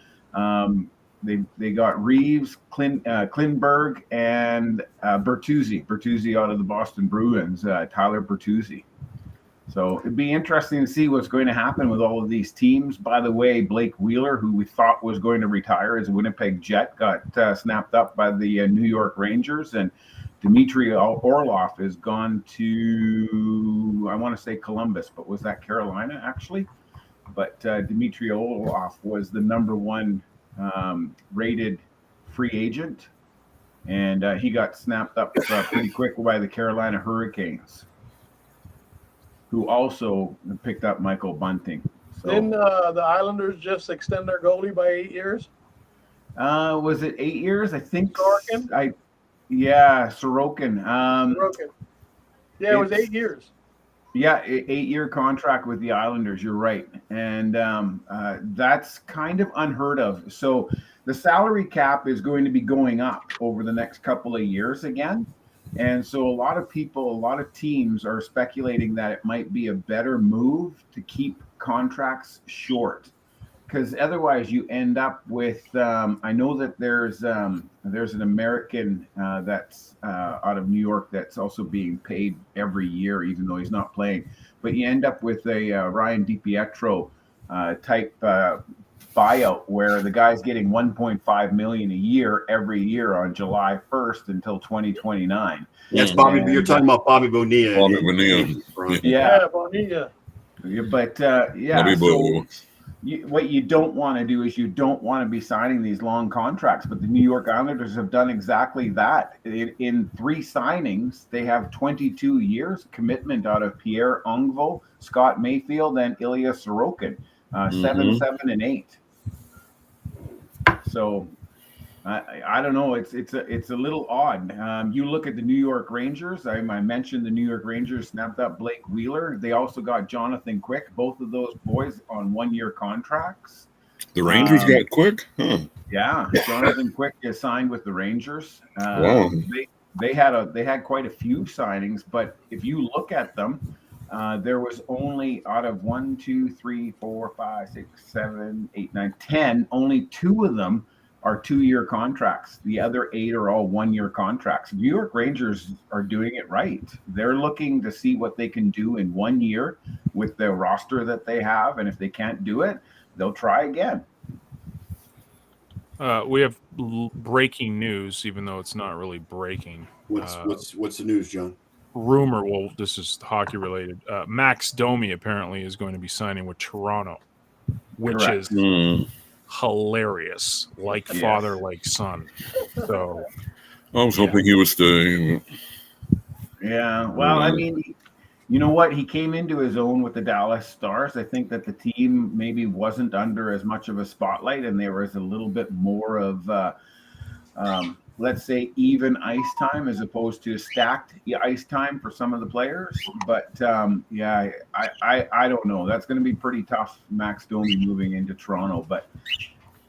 they got Reeves, Klinberg, and Bertuzzi out of the Boston Bruins, Tyler Bertuzzi. So it'd be interesting to see what's going to happen with all of these teams. By the way, Blake Wheeler, who we thought was going to retire as a Winnipeg Jet, got snapped up by the New York Rangers, and Dmitry Orlov has gone to, I want to say Columbus, but was that Carolina actually? But Dmitry Orlov was the number one rated free agent, and he got snapped up pretty quick by the Carolina Hurricanes, who also picked up Michael Bunting. So, didn't the Islanders just extend their goalie by 8 years? Was it 8 years? I think. Sorokin? Sorokin. Sorokin. Yeah, it was 8 years. Yeah, 8-year contract with the Islanders. You're right. And that's kind of unheard of. So the salary cap is going to be going up over the next couple of years again. And so a lot of teams are speculating that it might be a better move to keep contracts short, because otherwise you end up with, I know that there's an American that's out of New York that's also being paid every year, even though he's not playing. But you end up with a Ryan DiPietro type buyout where the guy's getting $1.5 million a year every year on July 1st until 2029. Yes, Bobby. You're talking about Bobby Bonilla. Yeah, Bonilla. But what you don't want to do is you don't want to be signing these long contracts. But the New York Islanders have done exactly that. In 3 signings, they have 22 years commitment out of Pierre Engvall, Scott Mayfield, and Ilya Sorokin. 7, 7, and 8. So I don't know. It's a little odd. You look at the New York Rangers. I mentioned the New York Rangers snapped up Blake Wheeler. They also got Jonathan Quick. Both of those boys on 1-year contracts. The Rangers got Quick? Huh. Yeah, Jonathan Quick is signed with the Rangers. Wow. They had quite a few signings, but if you look at them, there was only out of 1, 2, 3, 4, 5, 6, 7, 8, 9, 10. Only 2 of them are 2-year contracts. The other 8 are all 1-year contracts. New York Rangers are doing it right. They're looking to see what they can do in 1 year with the roster that they have, and if they can't do it, they'll try again. We have breaking news, even though it's not really breaking. What's the news, John? Rumor, well, this is hockey related. Max Domi apparently is going to be signing with Toronto, which Correct. is hilarious. Like father, like son. So I was hoping he would stay. Yeah, well, I mean, you know what? He came into his own with the Dallas Stars. I think that the team maybe wasn't under as much of a spotlight, and there was a little bit more of let's say even ice time as opposed to stacked ice time for some of the players. But I don't know. That's going to be pretty tough, Max Domi moving into Toronto. But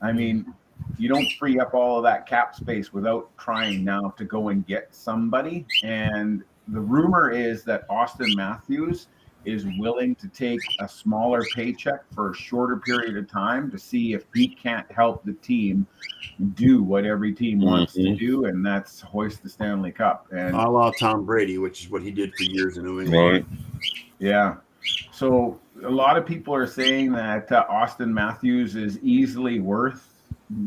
I mean, you don't free up all of that cap space without trying now to go and get somebody. And the rumor is that Austin Matthews is willing to take a smaller paycheck for a shorter period of time to see if he can't help the team do what every team wants to do, and that's hoist the Stanley Cup. And a la Tom Brady, which is what he did for years in New England. Right. yeah. So a lot of people are saying that Austin Matthews is easily worth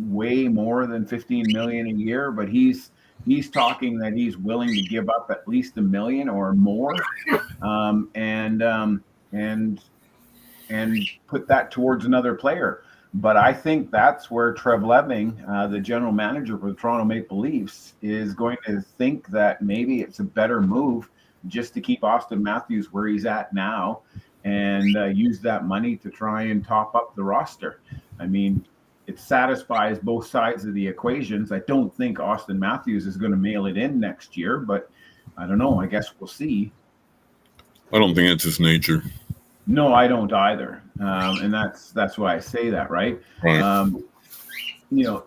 way more than $15 million a year, but he's talking that he's willing to give up at least $1 million or more, and put that towards another player. But I think that's where Trev Leving, the general manager for the Toronto Maple Leafs, is going to think that maybe it's a better move just to keep Austin Matthews where he's at now and use that money to try and top up the roster. I mean, it satisfies both sides of the equations. I don't think Austin Matthews is going to mail it in next year, but I don't know. I guess we'll see. I don't think it's his nature. No, I don't either. And that's why I say that, right? Right. You know,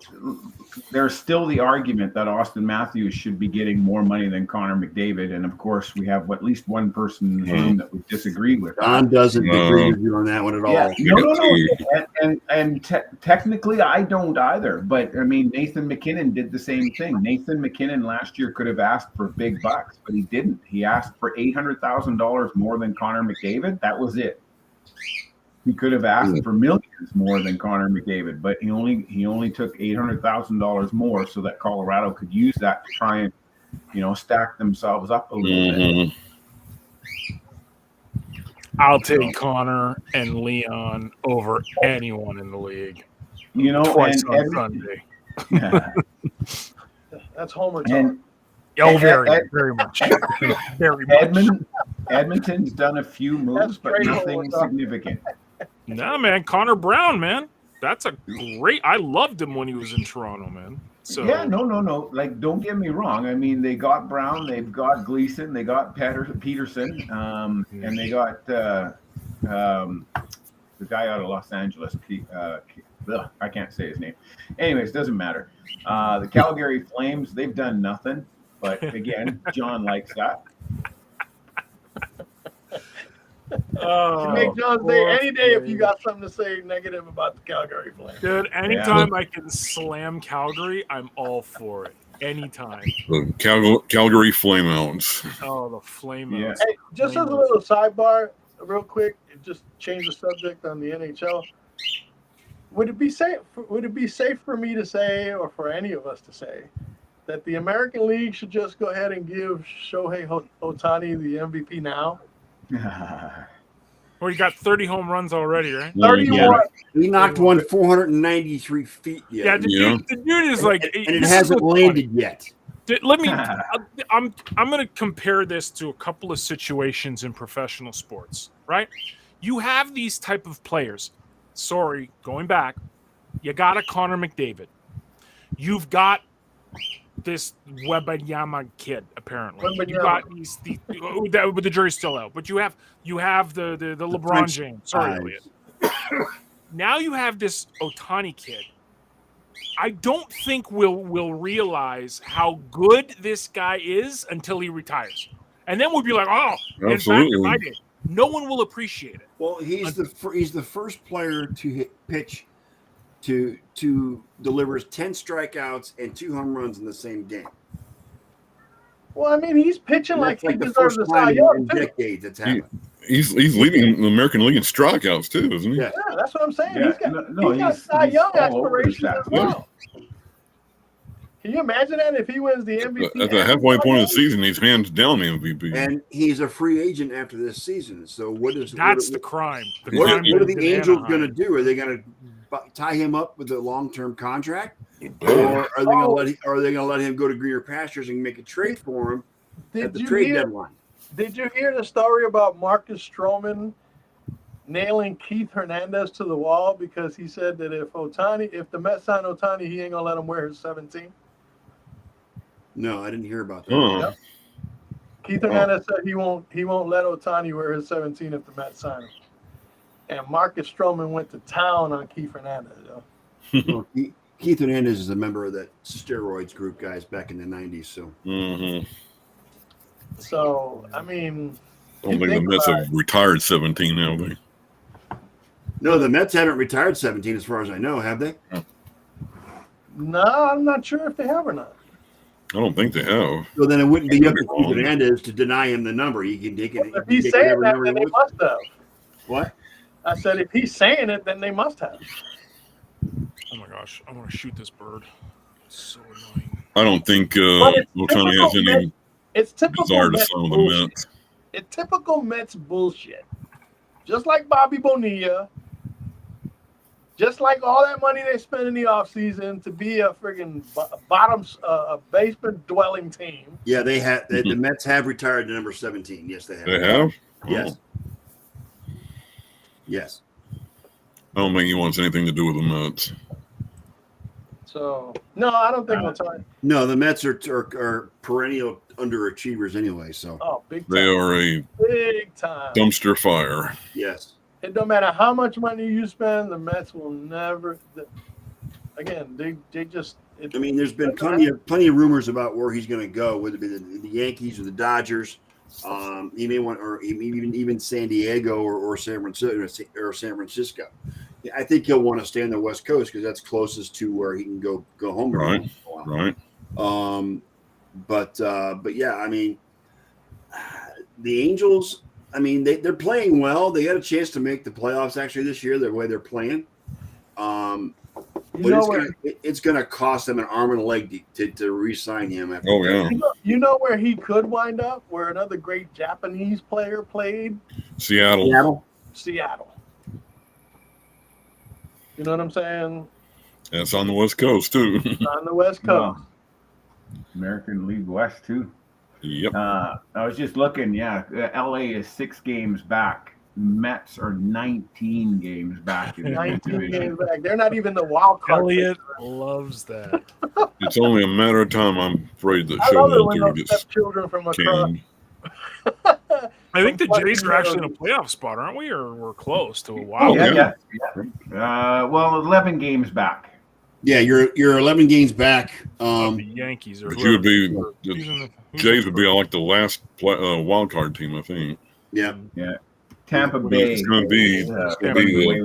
there's still the argument that Austin Matthews should be getting more money than Connor McDavid. And of course, we have at least one person in the room that would disagree with Don that. doesn't agree with you on that one at all. Yeah, no. And technically, I don't either. But I mean, Nathan McKinnon did the same thing. Nathan McKinnon last year could have asked for big bucks, but he didn't. He asked for $800,000 more than Connor McDavid. That was it. He could have asked for millions more than Connor McDavid, but he only took $800,000 more so that Colorado could use that to try and, stack themselves up a little bit. I'll take Connor and Leon over anyone in the league. Twice on Sunday. That's Homer talk. Very much. Very much. Edmonton's done a few moves, but nothing significant. Nah, man, Connor Brown, man. That's a great. I loved him when he was in Toronto, man. So yeah, no. Like, don't get me wrong. I mean, they got Brown, they've got Gleason, they got Peterson, and they got the guy out of Los Angeles. I can't say his name. Anyways, doesn't matter. The Calgary Flames, they've done nothing. But again, John likes that. You make John say any day if you got something to say negative about the Calgary Flames. Dude, anytime I can slam Calgary, I'm all for it. Anytime. The Calgary Flameouts. Oh, the Flameouts. Yeah. Hey, just as a little sidebar, real quick, just change the subject on the NHL. Would it be safe for me to say, or for any of us to say, that the American League should just go ahead and give Shohei Ohtani the MVP now? Well, you got 30 home runs already, right? 31. Yeah. He knocked one 493 feet. Yeah, the dude is like, and it hasn't landed yet. Let me. I'm going to compare this to a couple of situations in professional sports. Right? You have these type of players. Sorry, going back. You got a Connor McDavid. You've got this Wembanyama kid, apparently. You got the jury's still out, but you have the LeBron James. Sorry, Elliot. Now you have this Ohtani kid. I don't think we'll realize how good this guy is until he retires, and then we'll be like, oh, absolutely. In fact, I did. No one will appreciate it. Well, he's the first player to pitch to delivers 10 strikeouts and 2 home runs in the same game. Well, I mean, he's pitching like he the deserves first a Cy time Young in too. decades it's happened. He's leading the American League in strikeouts too, isn't he? Yeah. Yeah, that's what I'm saying. Yeah, He's got Cy Young all over aspirations that. as well. Can you imagine that if he wins the MVP? At the halfway point of the season, he's hands down the MVP. And he's a free agent after this season. So That's the crime. What are the Angels going to do? Are they going to tie him up with a long-term contract, or are they going to let him go to greener pastures and make a trade for him at the trade deadline? Did you hear the story about Marcus Stroman nailing Keith Hernandez to the wall because he said that if the Mets sign Ohtani, he ain't gonna let him wear his 17? No, I didn't hear about that. Yep. Keith Hernandez said he won't let Ohtani wear his 17 if the Mets sign him. And Marcus Stroman went to town on Keith Hernandez. Well, Keith Hernandez is a member of that steroids group, guys, back in the 90s. So, So I mean, don't think the Mets have retired 17 now, have they? No, the Mets haven't retired 17 as far as I know, have they? No, I'm not sure if they have or not. I don't think they have. So then it wouldn't be Could up be to wrong. Steve Hernandez to deny him the number. He can take it. If he's saying that, then they must have. What? I said, if he's saying it, then they must have. Oh my gosh, I want to shoot this bird. It's so annoying. I don't think But Otani has any It's typical desire to Mets sell the bullshit. Mets. It's typical Mets bullshit. Just like Bobby Bonilla. Just like all that money they spent in the offseason to be a friggin' bottom basement dwelling team. Yeah, they have. The Mets have retired to number 17. Yes, they have. They have? Yes. Oh. Yes. I don't think he wants anything to do with the Mets. So no, I don't think Otani. No, the Mets are perennial underachievers anyway. So Oh, big time. They are a Big time. dumpster fire. yes. It don't matter how much money you spend, the Mets will never. Again, they just. I mean, there's been plenty of rumors about where he's going to go, whether it be the Yankees or the Dodgers. He may want, or even San Diego or San Francisco. I think he'll want to stay on the West Coast because that's closest to where he can go home. Right. Right. But yeah, I mean, the Angels. I mean, they're playing well. They had a chance to make the playoffs actually this year. The way they're playing. But it's going to cost them an arm and a leg to re-sign him. After You know where he could wind up? Where another great Japanese player played? Seattle. You know what I'm saying? That's on the West Coast, too. On the West Coast. American League West, too. Yep. I was just looking. Yeah, LA is 6 games back. Mets are 19 games back in the 19 division. games back. They're not even the wild card. Elliot loves that. It's only a matter of time, I'm afraid, that I love it when Showalter those gets children from across. canned. I think the Jays are actually in a playoff spot, aren't we? Or we're close to a wild. Yeah. Well, 11 games back. Yeah, you're 11 games back. The Yankees or But you would be the Jays would be like the last wild card team, I think. Yeah. Tampa Bay. It's going to be the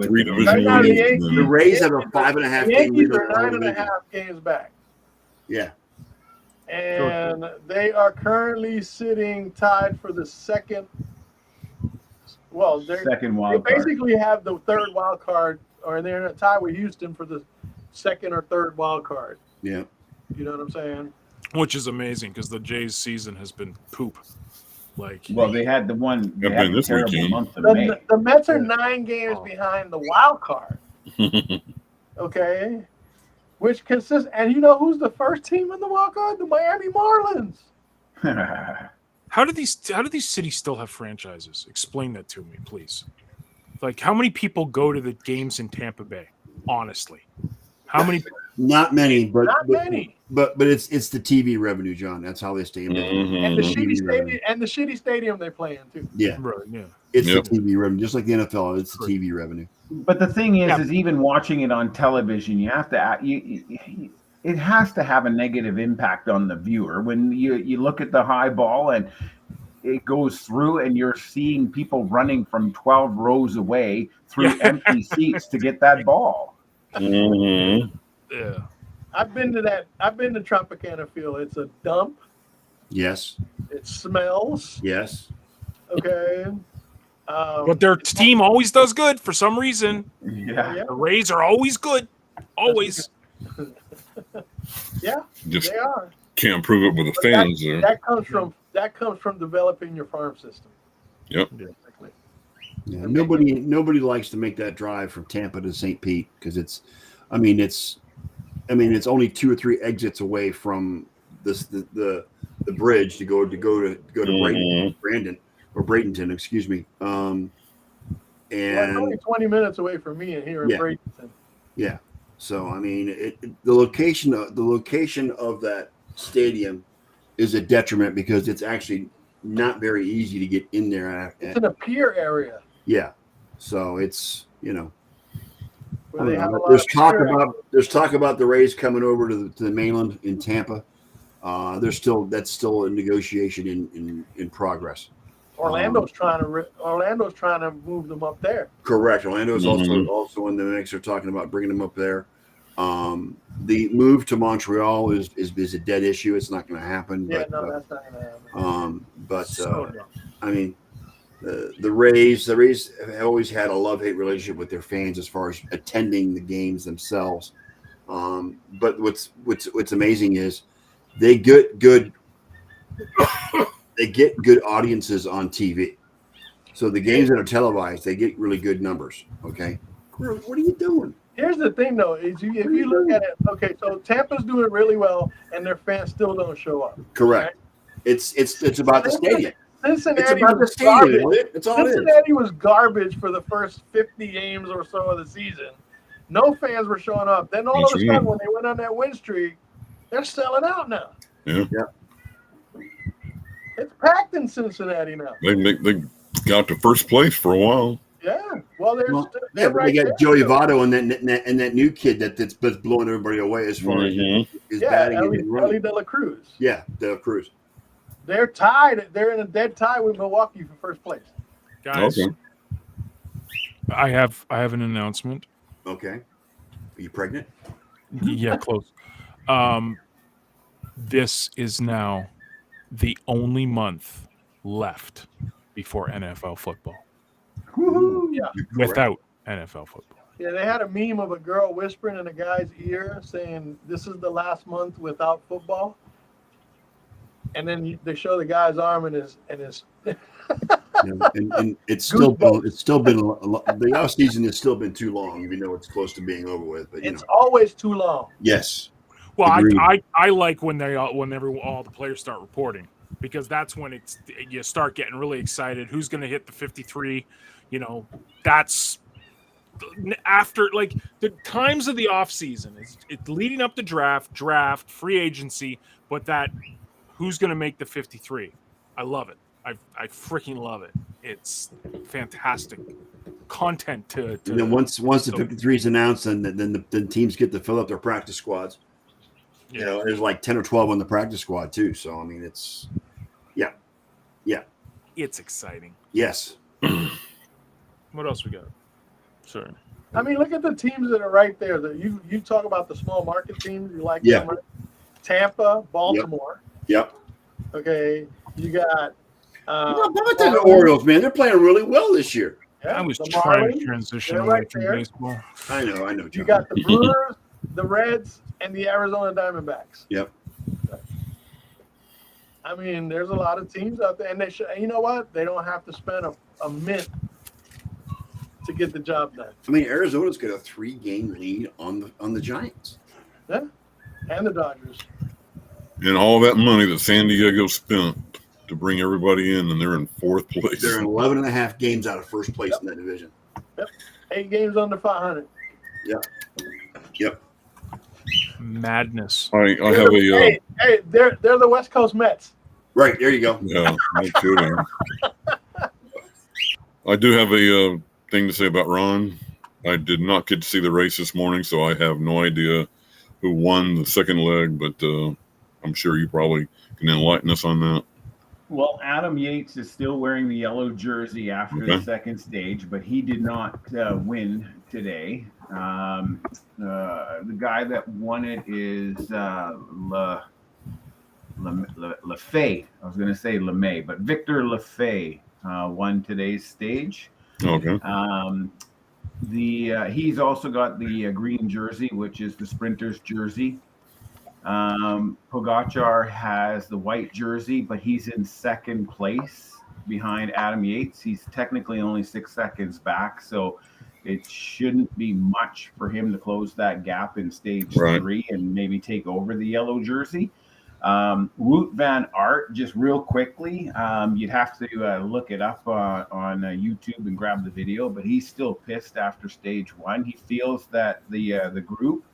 3 division Right now, the leads. Yankees- The Rays have a 5.5 The game Yankees lead. are 9.5 games back. Yeah. And they are currently sitting tied for the second. Well, Second they wild card. basically have the third wild card, or they're in a tie with Houston for the second or third wild card. Yeah. You know what I'm saying? which is amazing because the Jays' season has been poop. Like, Well, they had the one. They Yeah, had man, the this terrible weekend. month of May. The Mets are 9 games behind the wild card. Okay, which consists, and you know who's the first team in the wild card? The Miami Marlins. how do these cities still have franchises? Explain that to me, please. Like, how many people go to the games in Tampa Bay? Honestly, how many? Not many, but Not many. But it's the TV revenue, John. That's how they stay in business. And the Mhm. shitty stadium, and the shitty stadium they play in too. Yeah, Right, yeah. it's Yep. the TV revenue, just like the NFL. It's the TV revenue. But the thing is, Yeah. is even watching it on television, you have to it has to have a negative impact on the viewer when you look at the high ball and it goes through and you're seeing people running from 12 rows away through empty seats to get that ball. Mhm. Yeah. I've been to that. I've been to Tropicana Field. It's a dump. Yes, It smells. yes. Okay. But their team always does good for some reason. Yeah. The Rays are always good. Always. Yeah, Just they are. can't prove it with the fans there. That comes from developing your farm system. Yep. Basically. Yeah, nobody likes to make that drive from Tampa to St. Pete because it's only 2 or 3 exits away from the bridge to go to Mhm. Bradenton, excuse me. Well, it's only 20 minutes away from me and here in Yeah. Bradenton. Yeah. So I mean, the location of that stadium is a detriment because it's actually not very easy to get in there. It's in a pier area Yeah. So it's where they have a lot there's of talk about the Rays coming over to the mainland in Tampa. That's still a negotiation in progress. Orlando's trying to move them up there. Correct. Orlando's also in the mix. They're talking about bringing them up there. The move to Montreal is a dead issue. It's not going to happen. Yeah, but, no, that's not going to happen. I mean, the Rays have always had a love-hate relationship with their fans as far as attending the games themselves. But what's amazing is they get good audiences on TV. So the games that are televised, they get really good numbers. Okay, what are you doing? Here's the thing, though, is if you look at it, okay, so Tampa's doing really well, and their fans still don't show up. Correct. Right? It's about the stadium. Cincinnati was garbage. Cincinnati was garbage for the first 50 games or so of the season. No fans were showing up. Then all of a sudden, when they went on that win streak, they're selling out now. Yeah. It's packed in Cincinnati now. They got to first place for a while. Yeah. Well, they got Joey Votto and that new kid that's blowing everybody away as far as his batting and running. Ellie De La Cruz. Yeah, De La Cruz. They're tied. They're in a dead tie with Milwaukee for first place. Guys, I have an announcement. Okay. Are you pregnant? Yeah, close. This is now the only month left before NFL football. Woohoo! Yeah. Without NFL football. Yeah, they had a meme of a girl whispering in a guy's ear saying, "This is the last month without football." And then they show the guy's arm and his and it's still been the off season has still been too long, even though it's close to being over with. But it's always too long. Yes. Well, I like when all the players start reporting, because that's when you start getting really excited. Who's going to hit the 53? That's after, like, the times of the off season. It's leading up to draft, free agency, but that who's going to make the 53? I love it. I freaking love it. It's fantastic content to and then once the 53 is announced, and then the teams get to fill up their practice squads. Yeah. There's like 10 or 12 on the practice squad too. So I mean, it's it's exciting. Yes. What else we got? Sorry. I mean, look at the teams that are right there. You talk about the small market teams. You like them, right? Tampa, Baltimore. Yep. Okay, you got. How about the Orioles, man? They're playing really well this year. Yeah, I was trying to transition away from baseball. I know. John. You got the Brewers, the Reds, and the Arizona Diamondbacks. Yep. I mean, there's a lot of teams out there, and you know what? They don't have to spend a mint to get the job done. I mean, Arizona's got a 3-game lead on the Giants. Yeah, and the Dodgers. And all that money that San Diego spent to bring everybody in, and they're in 4th place. They're in 11 and a half games out of first place in that division. Yep. 8 games under 500. Yep. Madness. I have a. Hey, they're the West Coast Mets. Right, there you go. Yeah, no kidding. I do have a thing to say about Ron. I did not get to see the race this morning, so I have no idea who won the second leg, but I'm sure you probably can enlighten us on that. Well, Adam Yates is still wearing the yellow jersey after the second stage, but he did not win today. The guy that won it is LaFay. I was going to say LeMay, but Victor LaFay won today's stage. Okay. He's also got the green jersey, which is the sprinter's jersey. Pogacar has the white jersey, but he's in second place behind Adam Yates. He's technically only 6 seconds back, so it shouldn't be much for him to close that gap in stage 3 and maybe take over the yellow jersey. Wout van Aert, just real quickly, you'd have to look it up on YouTube and grab the video, but he's still pissed after stage 1. He feels that the group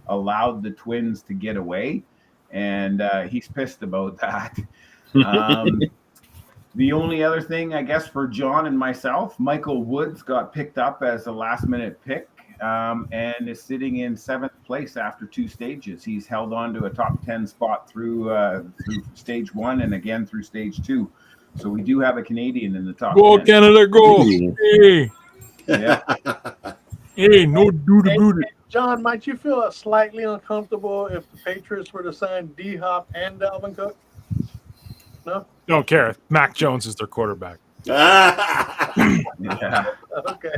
allowed the twins to get away, and he's pissed about that. The only other thing, I guess, for John and myself, Michael Woods got picked up as a last-minute pick and is sitting in 7th place after 2 stages. He's held on to a top 10 spot through stage 1 and again through stage 2. So we do have a Canadian in the top Go 10. Canada, go! Ooh. Hey, Yeah. hey, no dude about it. John, might you feel slightly uncomfortable if the Patriots were to sign D-Hop and Dalvin Cook? No? Don't care. Mac Jones is their quarterback. Yeah. Okay.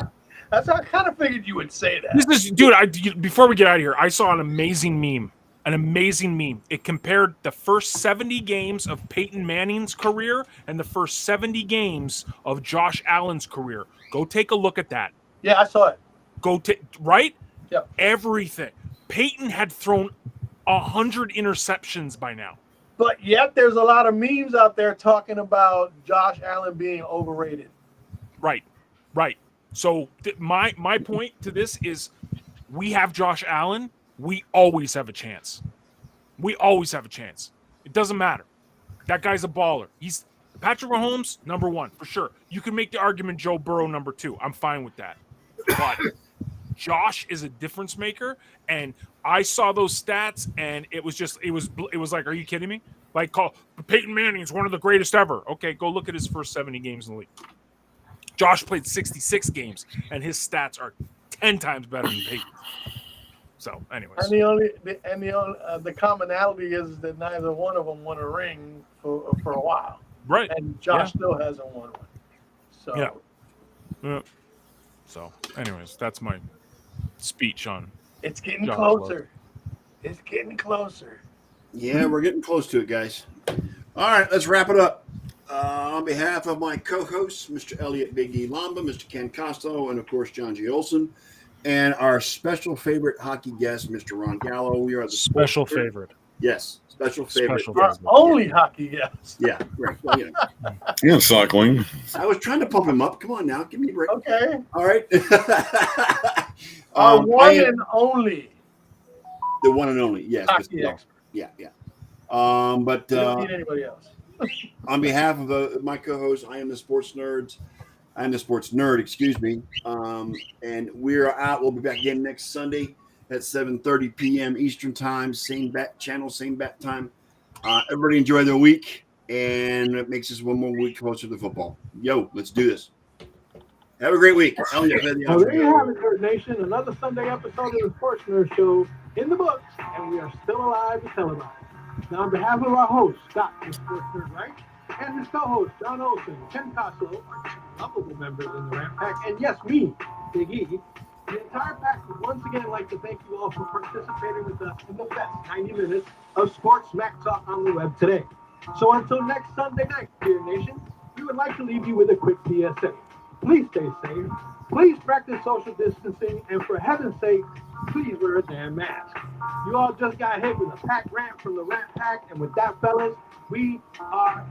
That's how I kind of figured you would say that. This is, dude. Before we get out of here, I saw an amazing meme. It compared the first 70 games of Peyton Manning's career and the first 70 games of Josh Allen's career. Go take a look at that. Yeah, I saw it. Right? Yep. Everything. Peyton had thrown 100 interceptions by now. But yet there's a lot of memes out there talking about Josh Allen being overrated. Right. So my point to this is we have Josh Allen. We always have a chance. It doesn't matter. That guy's a baller. He's Patrick Mahomes, number one, for sure. You can make the argument Joe Burrow, number two. I'm fine with that. But Josh is a difference maker, and I saw those stats, and it was like, are you kidding me? Like, Peyton Manning is one of the greatest ever. Okay, go look at his first 70 games in the league. Josh played 66 games, and his stats are 10 times better than Peyton. So, anyways, And the commonality is that neither one of them won a ring for a while, right? And Josh still hasn't won one. So yeah. So, anyways, that's my speech on. It's getting Josh closer. Love. It's getting closer. Yeah, we're getting close to it, guys. All right, let's wrap it up. On behalf of my co-hosts, Mr. Elliot Big E Lamba, Mr. Ken Costello, and of course John G. Olson, and our special favorite hockey guest, Mr. Ron Gallo. We are the special favorite. Yes, special favorite. Our only hocky guest. Yeah, right. Well, Yeah, cycling. I was trying to pump him up. Come on now, give me a break. Okay. All right. Our one and only. The one and only. Yes. Hockey expert. Yeah. But We don't need anybody else. on behalf of my co-host, I am the sports nerd, excuse me. And we're out. We'll be back again next Sunday at 7:30 p.m. Eastern time. Same bat channel, same bat time. Everybody enjoy their week, and it makes us one more week closer to football. Yo, let's do this. Have a great week. Well, there you have it, Nerd Nation. Another Sunday episode of the Sports Nerd Show in the books, and we are still alive to tell about it. Now, on behalf of our host, Scott, the Sports Nerd Right, and his co-host, John Olson, Ken Costello, our lovable members in the Ramp Pack, and yes, me, Big E, the entire pack would once again like to thank you all for participating with us in the best 90 minutes of Sports Smack Talk on the web today. So until next Sunday night, dear nation, we would like to leave you with a quick PSA. Please stay safe. Please practice social distancing, and for heaven's sake, please wear a damn mask. You all just got hit with a pack rant from the Ramp Pack, and with that, fellas, we are